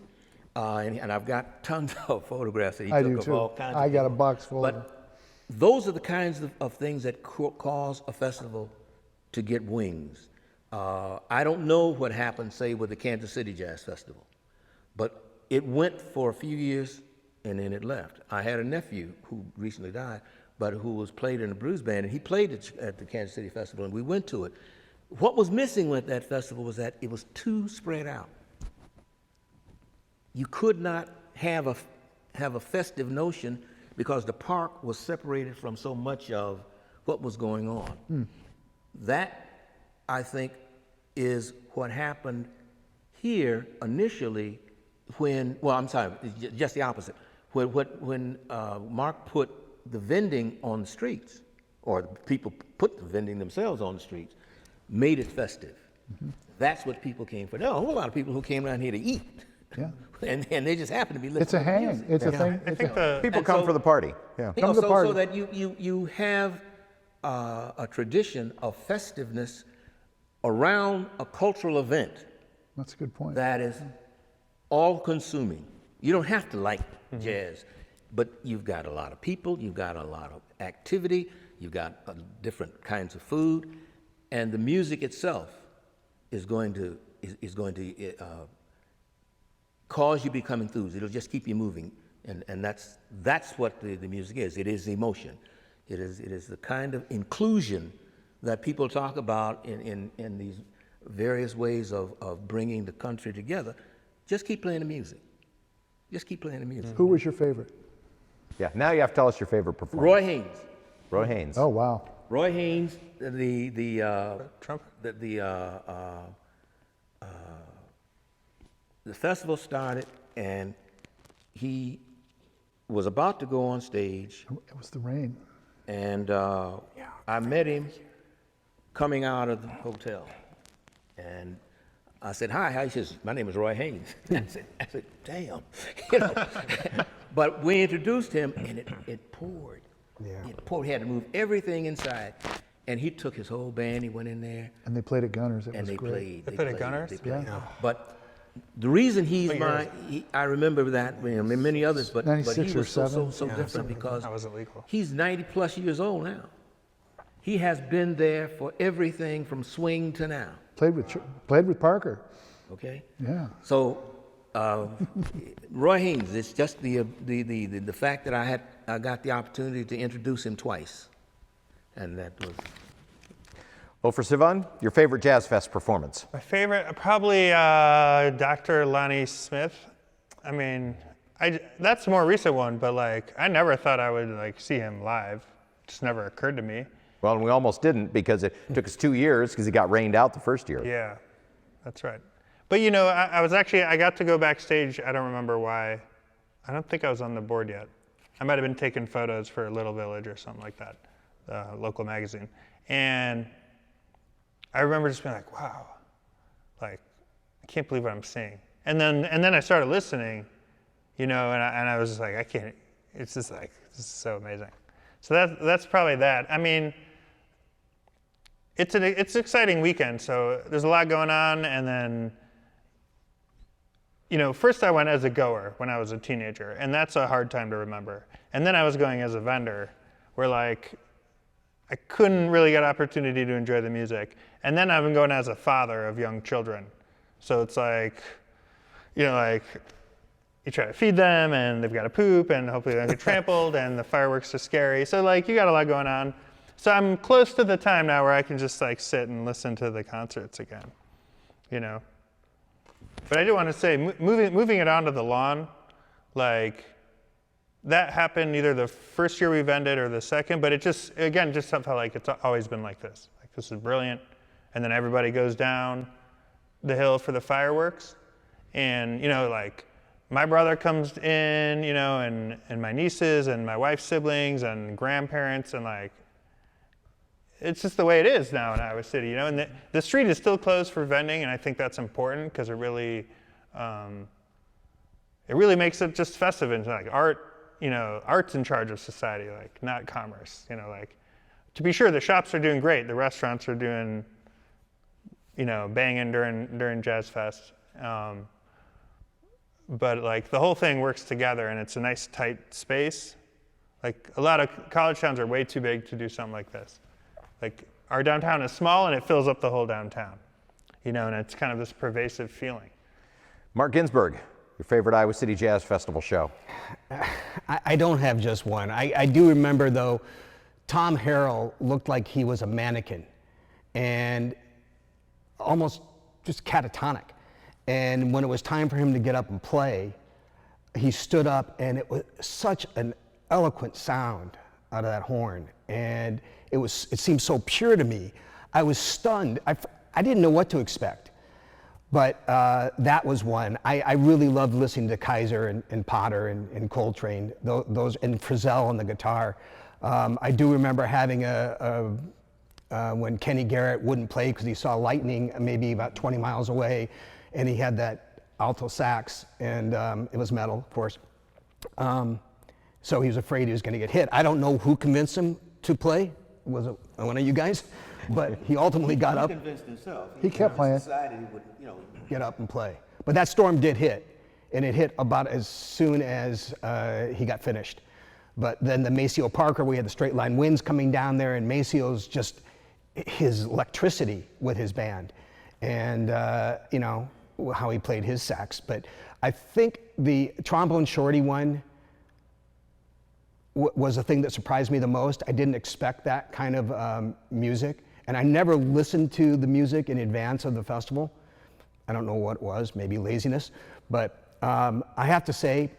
and I've got tons of photographs that he took of all kinds of I got a people. box full of them. But those are the kinds of things that cause a festival to get wings. I don't know what happened, say, with the Kansas City Jazz Festival, but it went for a few years and then it left. I had a nephew who recently died, but who was played in a blues band, and he played at the Kansas City Festival, and we went to it. What was missing with that festival was that it was too spread out. You could not have a festive notion because the park was separated from so much of what was going on. That, I think, is what happened here initially when, well, I'm sorry, just the opposite. When Mark put the vending on the streets, or people put the vending themselves on the streets, made it festive. That's what people came for. There are a whole lot of people who came around here to eat. Yeah. And they just happen to be listening It's a to hang. music. It's a thing. I think the People And come so- for the party. Yeah. You know, Come to the party. so that you have a tradition of festiveness around a cultural event That's a good point. that is all-consuming. You don't have to like jazz, but you've got a lot of people, you've got a lot of activity, you've got different kinds of food, and the music itself is going to cause you to become enthused. It'll just keep you moving, and that's what the music is. It is emotion. It is the kind of inclusion that people talk about in these various ways of bringing the country together. Just keep playing the music. Just keep playing the music. Who was your favorite? Yeah. Now you have to tell us your favorite performer. Roy Haynes. Roy Haynes. Oh, wow. Roy Haynes, the Trump. The festival started, and he was about to go on stage, It was the rain. and I met him coming out of the hotel, and I said, "Hi." He says, "My name is Roy Haynes." I said, "Damn," you know. But we introduced him, and it poured. Yeah. It poured. He had to move everything inside, and he took his whole band. He went in there, And they played at Gunners. It and was they great. played. They played at Gunners? They played. Yeah. But the reason he's What year I remember that, you know, many others, but he 96 or was so 7? different because That wasn't legal. he's 90 plus years old now. He has been there for everything from swing to now. Played with Parker. Okay. Yeah. So Roy Haynes, it's just the fact that I got the opportunity to introduce him twice, and that was. Ofer Sivan, your favorite Jazz Fest performance? My favorite, probably Dr. Lonnie Smith. I mean, that's a more recent one, but like, I never thought I would like see him live. It just never occurred to me. Well, and we almost didn't because it took us 2 years because he got rained out the first year. Yeah, that's right. But you know, I got to go backstage. I don't remember why. I don't think I was on the board yet. I might have been taking photos for Little Village or something like that, local magazine. And I remember just being like, wow, like, I can't believe what I'm seeing. And then I started listening, you know, and I was just like, I can't, it's just like, this is so amazing. So that's probably that. I mean, it's an exciting weekend, so there's a lot going on, and then, you know, first I went as a goer when I was a teenager, and that's a hard time to remember. And then I was going as a vendor, where like, I couldn't really get opportunity to enjoy the music. And then I've been going as a father of young children. So it's like, you know, like, you try to feed them, and they've got to poop, and hopefully they don't get trampled, and the fireworks are scary. So like you got a lot going on. So I'm close to the time now where I can just like sit and listen to the concerts again, you know. But I do want to say, moving it onto the lawn, like that happened either the first year we've ended or the second, but it just, again, just felt like it's always been like this. Like this is brilliant. And then everybody goes down the hill for the fireworks. And, you know, like my brother comes in, you know, and my nieces and my wife's siblings and grandparents, and like, it's just the way it is now in Iowa City, you know. And the street is still closed for vending, and I think that's important because it really makes it just festive and like art, you know, art's in charge of society, like not commerce, you know. Like to be sure, the shops are doing great, the restaurants are doing, you know, banging during Jazz Fest, but like the whole thing works together, and it's a nice tight space. Like a lot of college towns are way too big to do something like this. Like our downtown is small and it fills up the whole downtown, you know, and it's kind of this pervasive feeling. Mark Ginsberg, your favorite Iowa City Jazz Festival show? I don't have just one. I do remember though, Tom Harrell looked like he was a mannequin and almost just catatonic. And when it was time for him to get up and play, he stood up, and it was such an eloquent sound out of that horn. And it seemed so pure to me. I was stunned. I didn't know what to expect. But that was one. I really loved listening to Kaiser and Potter and Coltrane, those, and Frizzell on the guitar. I do remember having when Kenny Garrett wouldn't play because he saw lightning maybe about 20 miles away, and he had that alto sax, and it was metal, of course. So he was afraid he was going to get hit. I don't know who convinced him to play. Was it one of you guys? But he ultimately got up. He convinced himself. He kept playing. Decided he would, you know, Get up and play. But that storm did hit, and it hit about as soon as he got finished. But then the Maceo Parker, we had the straight line winds coming down there, and Maceo's just his electricity with his band, and you know how he played his sax. But I think the trombone shorty one was the thing that surprised me the most. I didn't expect that kind of music, and I never listened to the music in advance of the festival. I don't know what it was, maybe laziness, but I have to say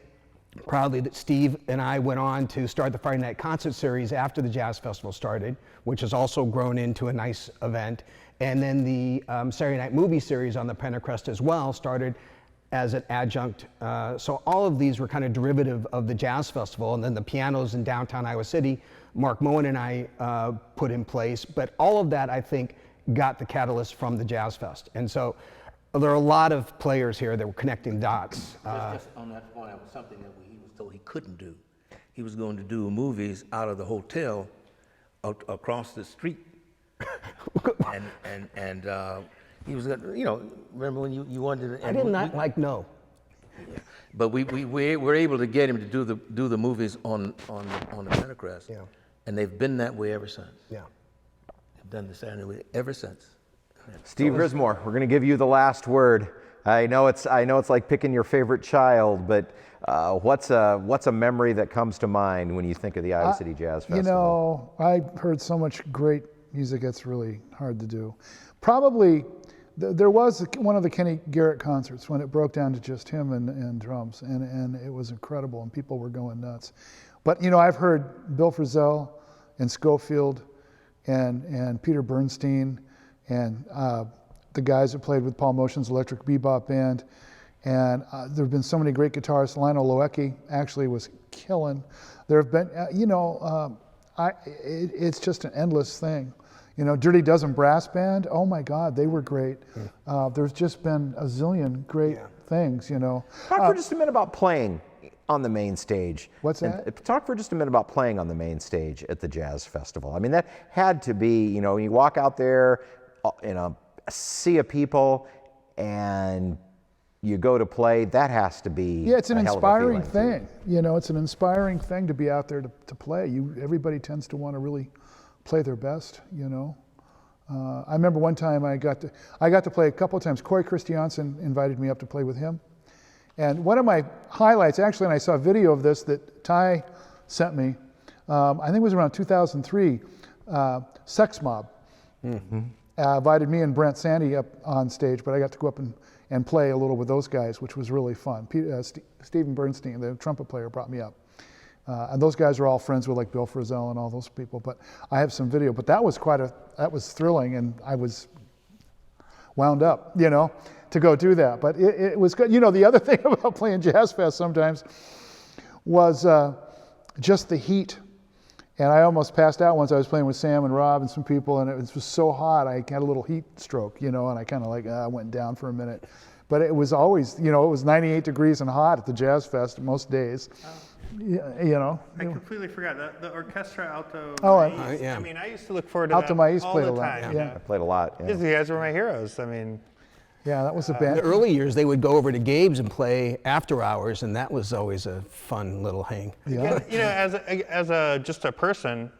proudly that Steve and I went on to start the Friday Night Concert Series after the Jazz Festival started, which has also grown into a nice event. And then the Saturday Night Movie Series on the Pentecrest as well started as an adjunct. So all of these were kind of derivative of the Jazz Festival, and then the pianos in downtown Iowa City, Mark Moen and I put in place. But all of that, I think, got the catalyst from the Jazz Fest. And so there are a lot of players here that were connecting dots. Just on that point, that was something that he was told he couldn't do. He was going to do movies out of the hotel across the street. and he was, you know, remember when you wanted to... I did not like no. Yeah. But we were able to get him to do the movies on the Pentecrest. Yeah. And they've been that way ever since. Yeah. They've done the Saturday Night ever since. Steve Grismore, we're going to give you the last word. I know it's like picking your favorite child, but what's a memory that comes to mind when you think of the Iowa City Jazz Festival? You know, I heard so much great music, it's really hard to do. Probably, there was one of the Kenny Garrett concerts when it broke down to just him and drums, and it was incredible, and people were going nuts. But, you know, I've heard Bill Frisell and Schofield and Peter Bernstein and the guys that played with Paul Motion's Electric Bebop Band. And there have been so many great guitarists. Lionel Loecki actually was killing. There have been, it's just an endless thing. You know, Dirty Dozen Brass Band, oh my God, they were great. There's just been a zillion great things, you know. Talk for just a minute about playing on the main stage. What's that? Talk for just a minute about playing on the main stage at the Jazz Festival. I mean, that had to be, you know, you walk out there in a sea of people and you go to play, that has to be it's an a hell of a inspiring feeling, thing. You know, it's an inspiring thing to be out there to play. Everybody tends to want to really play their best, you know. I remember one time I got to play a couple of times. Corey Christiansen invited me up to play with him. And one of my highlights, actually, and I saw a video of this that Ty sent me, I think it was around 2003, Sex Mob. Invited me and Brent Sandy up on stage, but I got to go up and play a little with those guys, which was really fun. Stephen Bernstein, the trumpet player, brought me up. And those guys are all friends with like Bill Frisell and all those people, but I have some video. But that was that was thrilling, and I was wound up, you know, to go do that. But it was good. You know, the other thing about playing Jazz Fest sometimes was just the heat. And I almost passed out once. I was playing with Sam and Rob and some people, and it was just so hot. I had a little heat stroke, you know, and I kind of like went down for a minute. But it was always, you know, it was 98 degrees and hot at the Jazz Fest most days. You know. I completely forgot the orchestra alto. Yeah. I mean, I used to look forward to Alto that Maíz all played the a lot. time. Yeah. I played a lot. Yeah. These guys were my heroes. I mean, Yeah, that was a In band. the early years, they would go over to Gabe's and play after hours, and that was always a fun little hang. Yeah. you know, as just a person,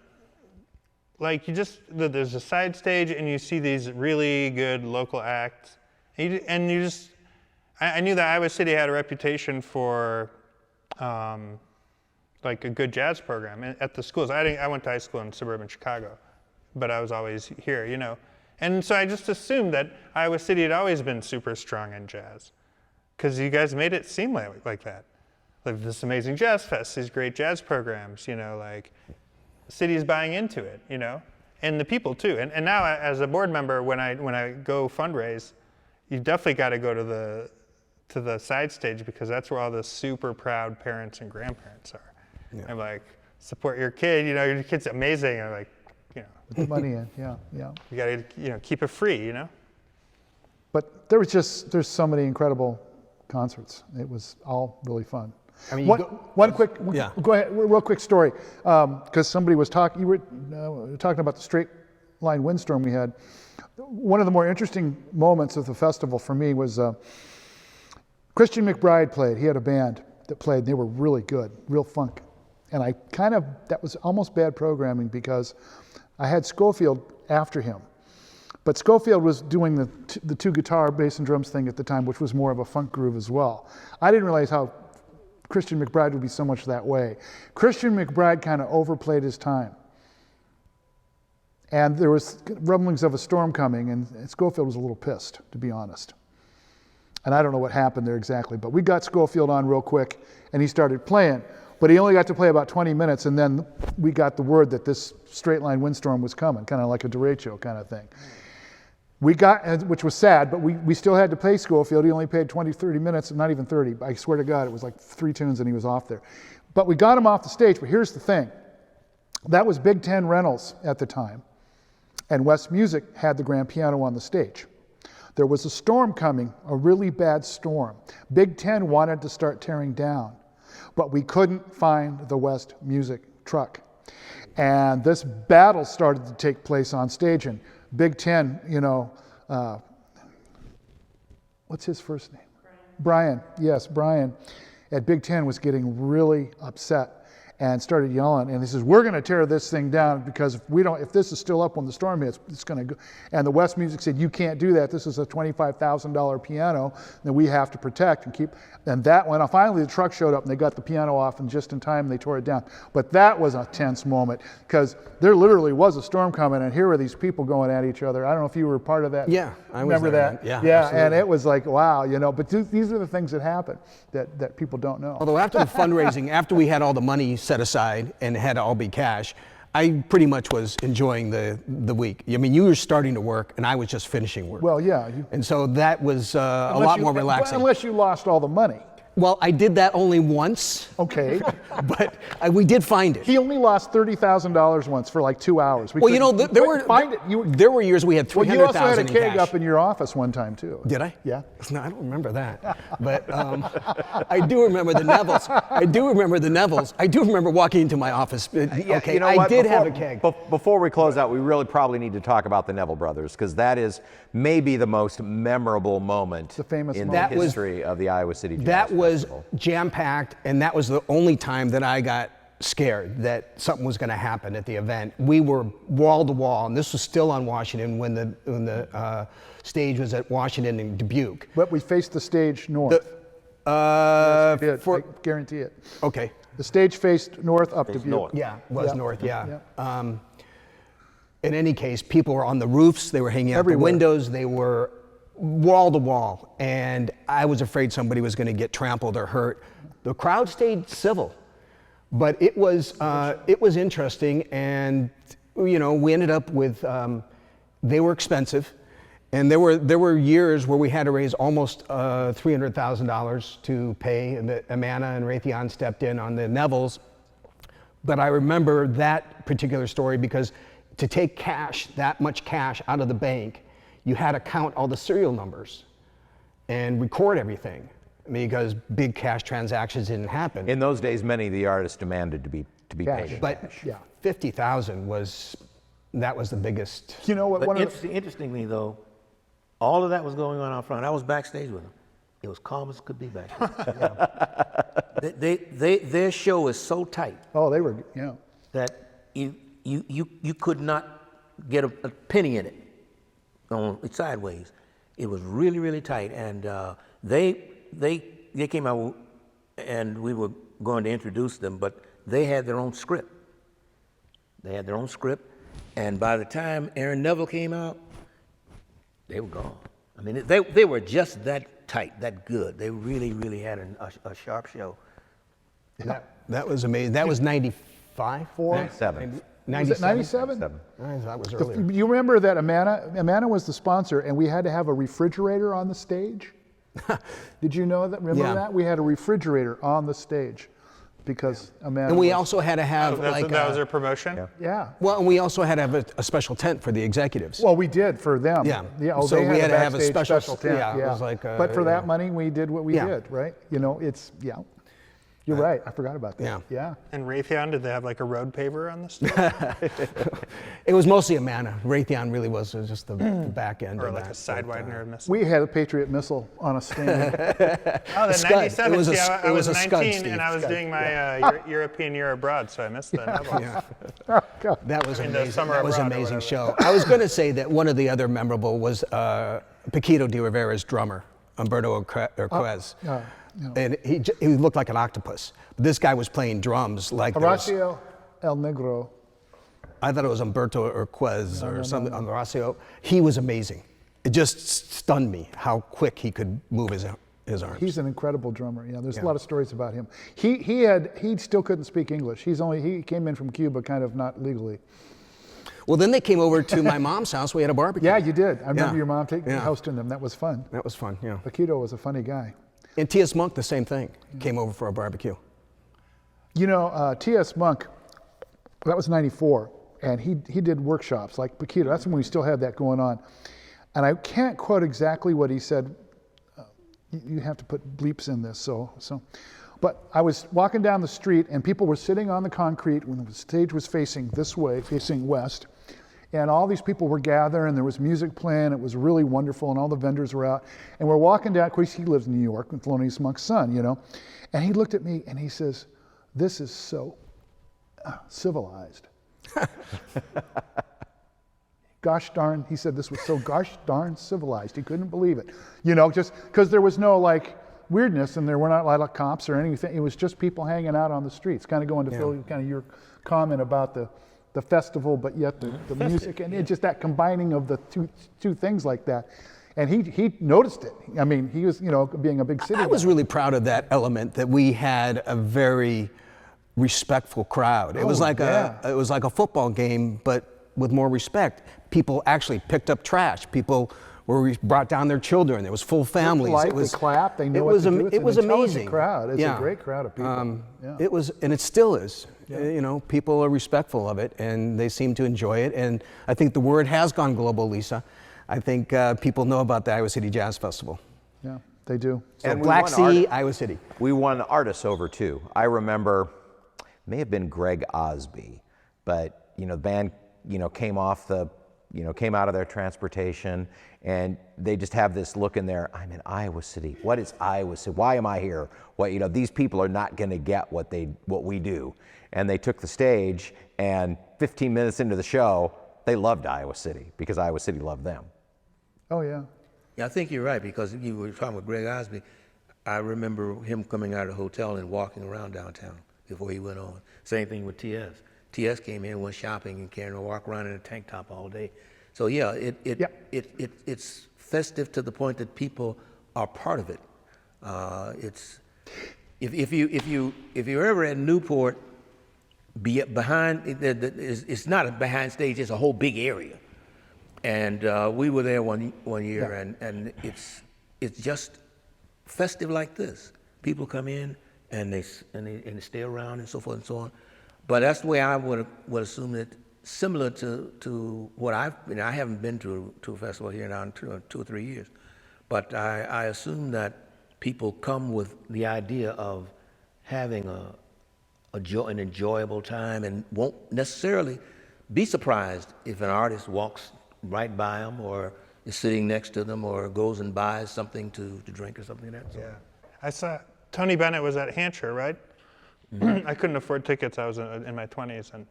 like there's a side stage and you see these really good local acts, and you just, I knew that Iowa City had a reputation for, like a good jazz program at the schools. I went to high school in suburban Chicago, but I was always here, you know. And so I just assumed that Iowa City had always been super strong in jazz, because you guys made it seem like that. Like this amazing jazz fest, these great jazz programs, you know, like the city's buying into it, you know, and the people too. And now as a board member, when I go fundraise, you definitely got to go to the side stage, because that's where all the super proud parents and grandparents are. Yeah. I'm like, support your kid, you know, your kid's amazing. I'm like, you know. Put the money in, yeah. You got to, you know, keep it free, you know. But there's so many incredible concerts. It was all really fun. I mean, go ahead, real quick story, because somebody was talking, you were talking about the straight line windstorm we had. One of the more interesting moments of the festival for me was Christian McBride played. He had a band that played. They were really good, real funk. And that was almost bad programming, because I had Schofield after him. But Schofield was doing the two guitar, bass and drums thing at the time, which was more of a funk groove as well. I didn't realize how Christian McBride would be so much that way. Christian McBride kind of overplayed his time. And there was rumblings of a storm coming, and Schofield was a little pissed, to be honest. And I don't know what happened there exactly, but we got Schofield on real quick, and he started playing. But he only got to play about 20 minutes, and then we got the word that this straight line windstorm was coming, kind of like a derecho kind of thing. Which was sad, but we still had to pay Schofield. He only paid 20, 30 minutes, not even 30. I swear to God, it was like 3 tunes and he was off there. But we got him off the stage, but here's the thing. That was Big Ten Rentals at the time, and West Music had the grand piano on the stage. There was a storm coming, a really bad storm. Big Ten wanted to start tearing down, but we couldn't find the West Music truck. And this battle started to take place on stage, and Big Ten, you know, what's his first name? Brian. Yes, Brian at Big Ten was getting really upset and started yelling, and he says, "We're going to tear this thing down, because if this is still up when the storm hits, it's going to go." And the West Music said, "You can't do that. This is a $25,000 piano that we have to protect and keep." And that went off. Finally, the truck showed up, and they got the piano off, and just in time, they tore it down. But that was a tense moment, because there literally was a storm coming, and here were these people going at each other. I don't know if you were part of that. Yeah, I was remember there, that. man. Yeah, Absolutely. and it was like, wow, you know. But these are the things that happen that people don't know. Although after the fundraising, after we had all the money set aside and it had to all be cash, I pretty much was enjoying the week. I mean, you were starting to work, and I was just finishing work. Well, yeah. And so that was a lot more relaxing. Unless you lost all the money. Well, I did that only once. Okay. But we did find it. He only lost $30,000 once for like 2 hours. Well, you know, there were years we had $300,000 in cash. Well, you also had a keg up in your office one time too. Did I? Yeah. No, I don't remember that. But I do remember the Nevilles. I do remember walking into my office. Okay, you know I did have a keg. Before we close out, we really probably need to talk about the Neville brothers, because that is maybe the most memorable moment in the history of the Iowa City Jazz Festival. Was jam-packed, and that was the only time that I got scared that something was going to happen at the event. We were wall to wall, and this was still on Washington when the stage was at Washington and Dubuque. But we faced the stage north. Uh, It did, for, I guarantee it. okay. The stage faced north up to Faced Butte. north. Yeah, was Yeah. north, yeah. Yeah. In any case, people were on the roofs, they were hanging out the Everywhere. windows, they were wall to wall, and I was afraid somebody was going to get trampled or hurt. The crowd stayed civil, but it was interesting, and you know, we ended up with they were expensive, and there were years where we had to raise almost $300,000 to pay. And Amana and Raytheon stepped in on the Nevilles. But I remember that particular story because to take cash, that much cash out of the bank, you had to count all the serial numbers and record everything because big cash transactions didn't happen. In those days, many of the artists demanded to be Cash. paid in But cash. Yeah. 50,000 was the biggest. You know what? But One of the, interestingly, though, all of that was going on out front. I was backstage with them. It was calm as could be back there. Their show is so tight oh, they were, yeah. that you could not get a penny in it on sideways. It was really, really tight, and they came out, and we were going to introduce them, but they had their own script. They had their own script, and by the time Aaron Neville came out, they were gone. I mean, they were just that tight, that good. They really, really had a sharp show. That was amazing. That was 95? 97. Was it 97? That was earlier. You remember that Amana was the sponsor, and we had to have a refrigerator on the stage? Did you know that? Remember Yeah. that? We had a refrigerator on the stage because Amana And we was, also had to have that was their promotion? yeah. well, and we also had to have a special tent for the executives. Well, we did for them. Yeah. Oh, So they we had to have a backstage special- tent. yeah, it was like, but for you that know. money, we did what we Yeah. did, right? You know, it's, yeah. You're right. I forgot about that. Yeah. Yeah. And Raytheon, did they have like a road paver on the stage? It was mostly Amana. Raytheon really was just the back end Or of like that. a side widener missile? We had a Patriot missile on a stand. Oh, the Scud. 97. It was a See, sc- I it was was a Scud, 19 Steve. and I was Scud, doing my European year abroad, so I missed the Neville. Yeah. Oh, God. That was In the amazing. summer That was an abroad or amazing whatever. show. I was going to say that one of the other memorable was Paquito de Rivera's drummer, Humberto Urquez. no. And he looked like an octopus. This guy was playing drums like there was- Horacio El Negro. I thought it was Humberto Urquez or something, Horacio. He was amazing. It just stunned me how quick he could move his arms. He's an incredible drummer. Yeah, there's a lot of stories about him. He still couldn't speak English. He came in from Cuba kind of not legally. Well, then they came over to my mom's house. We had a barbecue. Yeah, you did. I remember Yeah. your mom Yeah. hosting them. That was fun. That was fun, yeah. Paquito was a funny guy. And T.S. Monk, the same thing, came over for a barbecue. You know, T.S. Monk, that was 94, and he did workshops like Paquito. That's when we still had that going on. And I can't quote exactly what he said. You have to put bleeps in this, But I was walking down the street, and people were sitting on the concrete when the stage was facing this way, facing west. And all these people were gathering, and there was music playing. It was really wonderful, and all the vendors were out. And we're walking down. Of course, he lives in New York with Thelonious Monk's son, you know. And he looked at me, and he says, "This is so civilized." Gosh darn, he said this was so gosh darn civilized. He couldn't believe it. You know, just because there was no like weirdness, and there were not a lot of cops or anything. It was just people hanging out on the streets, kind of going to Phil, kind of your comment about the festival, but yet the music, and it just that combining of the two things like that. And he noticed it. I mean, he was, you know, being a big city I was guy. really proud of that element that we had a very respectful crowd. It was like a football game, but with more respect. People actually picked up trash. People brought down their children. There was full families. Polite, It was they clapped, they knew it what was to am- do. It's It an was intelligent amazing. crowd. It's Yeah. a great crowd of people. Yeah. It was, and it still is. You know, people are respectful of it, and they seem to enjoy it. And I think the word has gone global, Lisa. I think people know about the Iowa City Jazz Festival. Yeah, they do. So And we Black won Sea, art- Iowa City. We won artists over too. I remember, may have been Greg Osby, but you know, the band, you know, came out of their transportation, and they just have this look in there. I'm in Iowa City. What is Iowa City? Why am I here? What, you know, these people are not going to get what we do. And they took the stage, and 15 minutes into the show, they loved Iowa City because Iowa City loved them. Oh yeah. Yeah, I think you're right, because you were talking with Greg Osby. I remember him coming out of the hotel and walking around downtown before he went on. Same thing with TS. TS came in, went shopping, and Karen would walk around in a tank top all day. So yeah, it's festive to the point that people are part of it. If you're ever at Newport, it's not a behind stage, it's a whole big area. And we were there one year, and it's just festive like this. People come in and they stay around and so forth and so on. But that's the way I would assume it. Similar to what I haven't been to a festival here now in 2 or 3 years, but I assume that people come with the idea of having an enjoyable time and won't necessarily be surprised if an artist walks right by them or is sitting next to them or goes and buys something to drink or something like that. So. Yeah, I saw Tony Bennett was at Hampshire, right? Mm-hmm. I couldn't afford tickets. I was in my 20s, and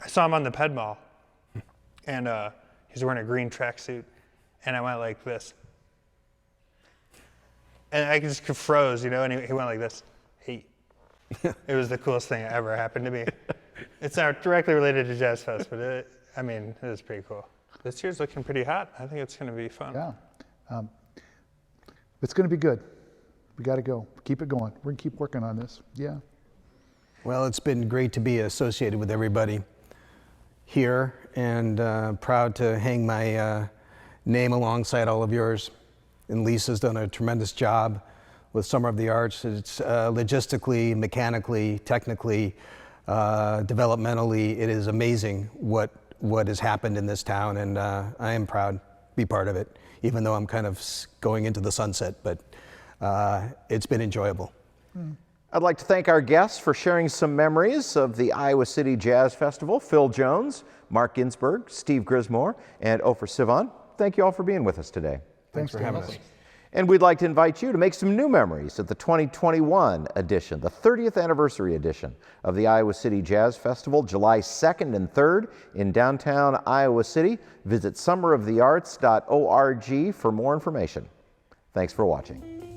I saw him on the Ped Mall, and he's wearing a green tracksuit, and I went like this, and I just froze, and he went like this. Hey, it was the coolest thing that ever happened to me. It's not directly related to Jazz Fest, but it was pretty cool. This year's looking pretty hot. I think it's going to be fun. Yeah, it's going to be good. We got to go. Keep it going. We're going to keep working on this. Yeah. Well, it's been great to be associated with everybody here, and proud to hang my name alongside all of yours. And Lisa's done a tremendous job with Summer of the Arts. It's logistically, mechanically, technically, developmentally, it is amazing what has happened in this town, and I am proud to be part of it, even though I'm kind of going into the sunset, but it's been enjoyable. I'd like to thank our guests for sharing some memories of the Iowa City Jazz Festival. Phil Jones, Mark Ginsberg, Steve Grismore, and Ofer Sivan. Thank you all for being with us today. Thanks for having us. And we'd like to invite you to make some new memories at the 2021 edition, the 30th anniversary edition of the Iowa City Jazz Festival, July 2nd and 3rd in downtown Iowa City. Visit summerofthearts.org for more information. Thanks for watching.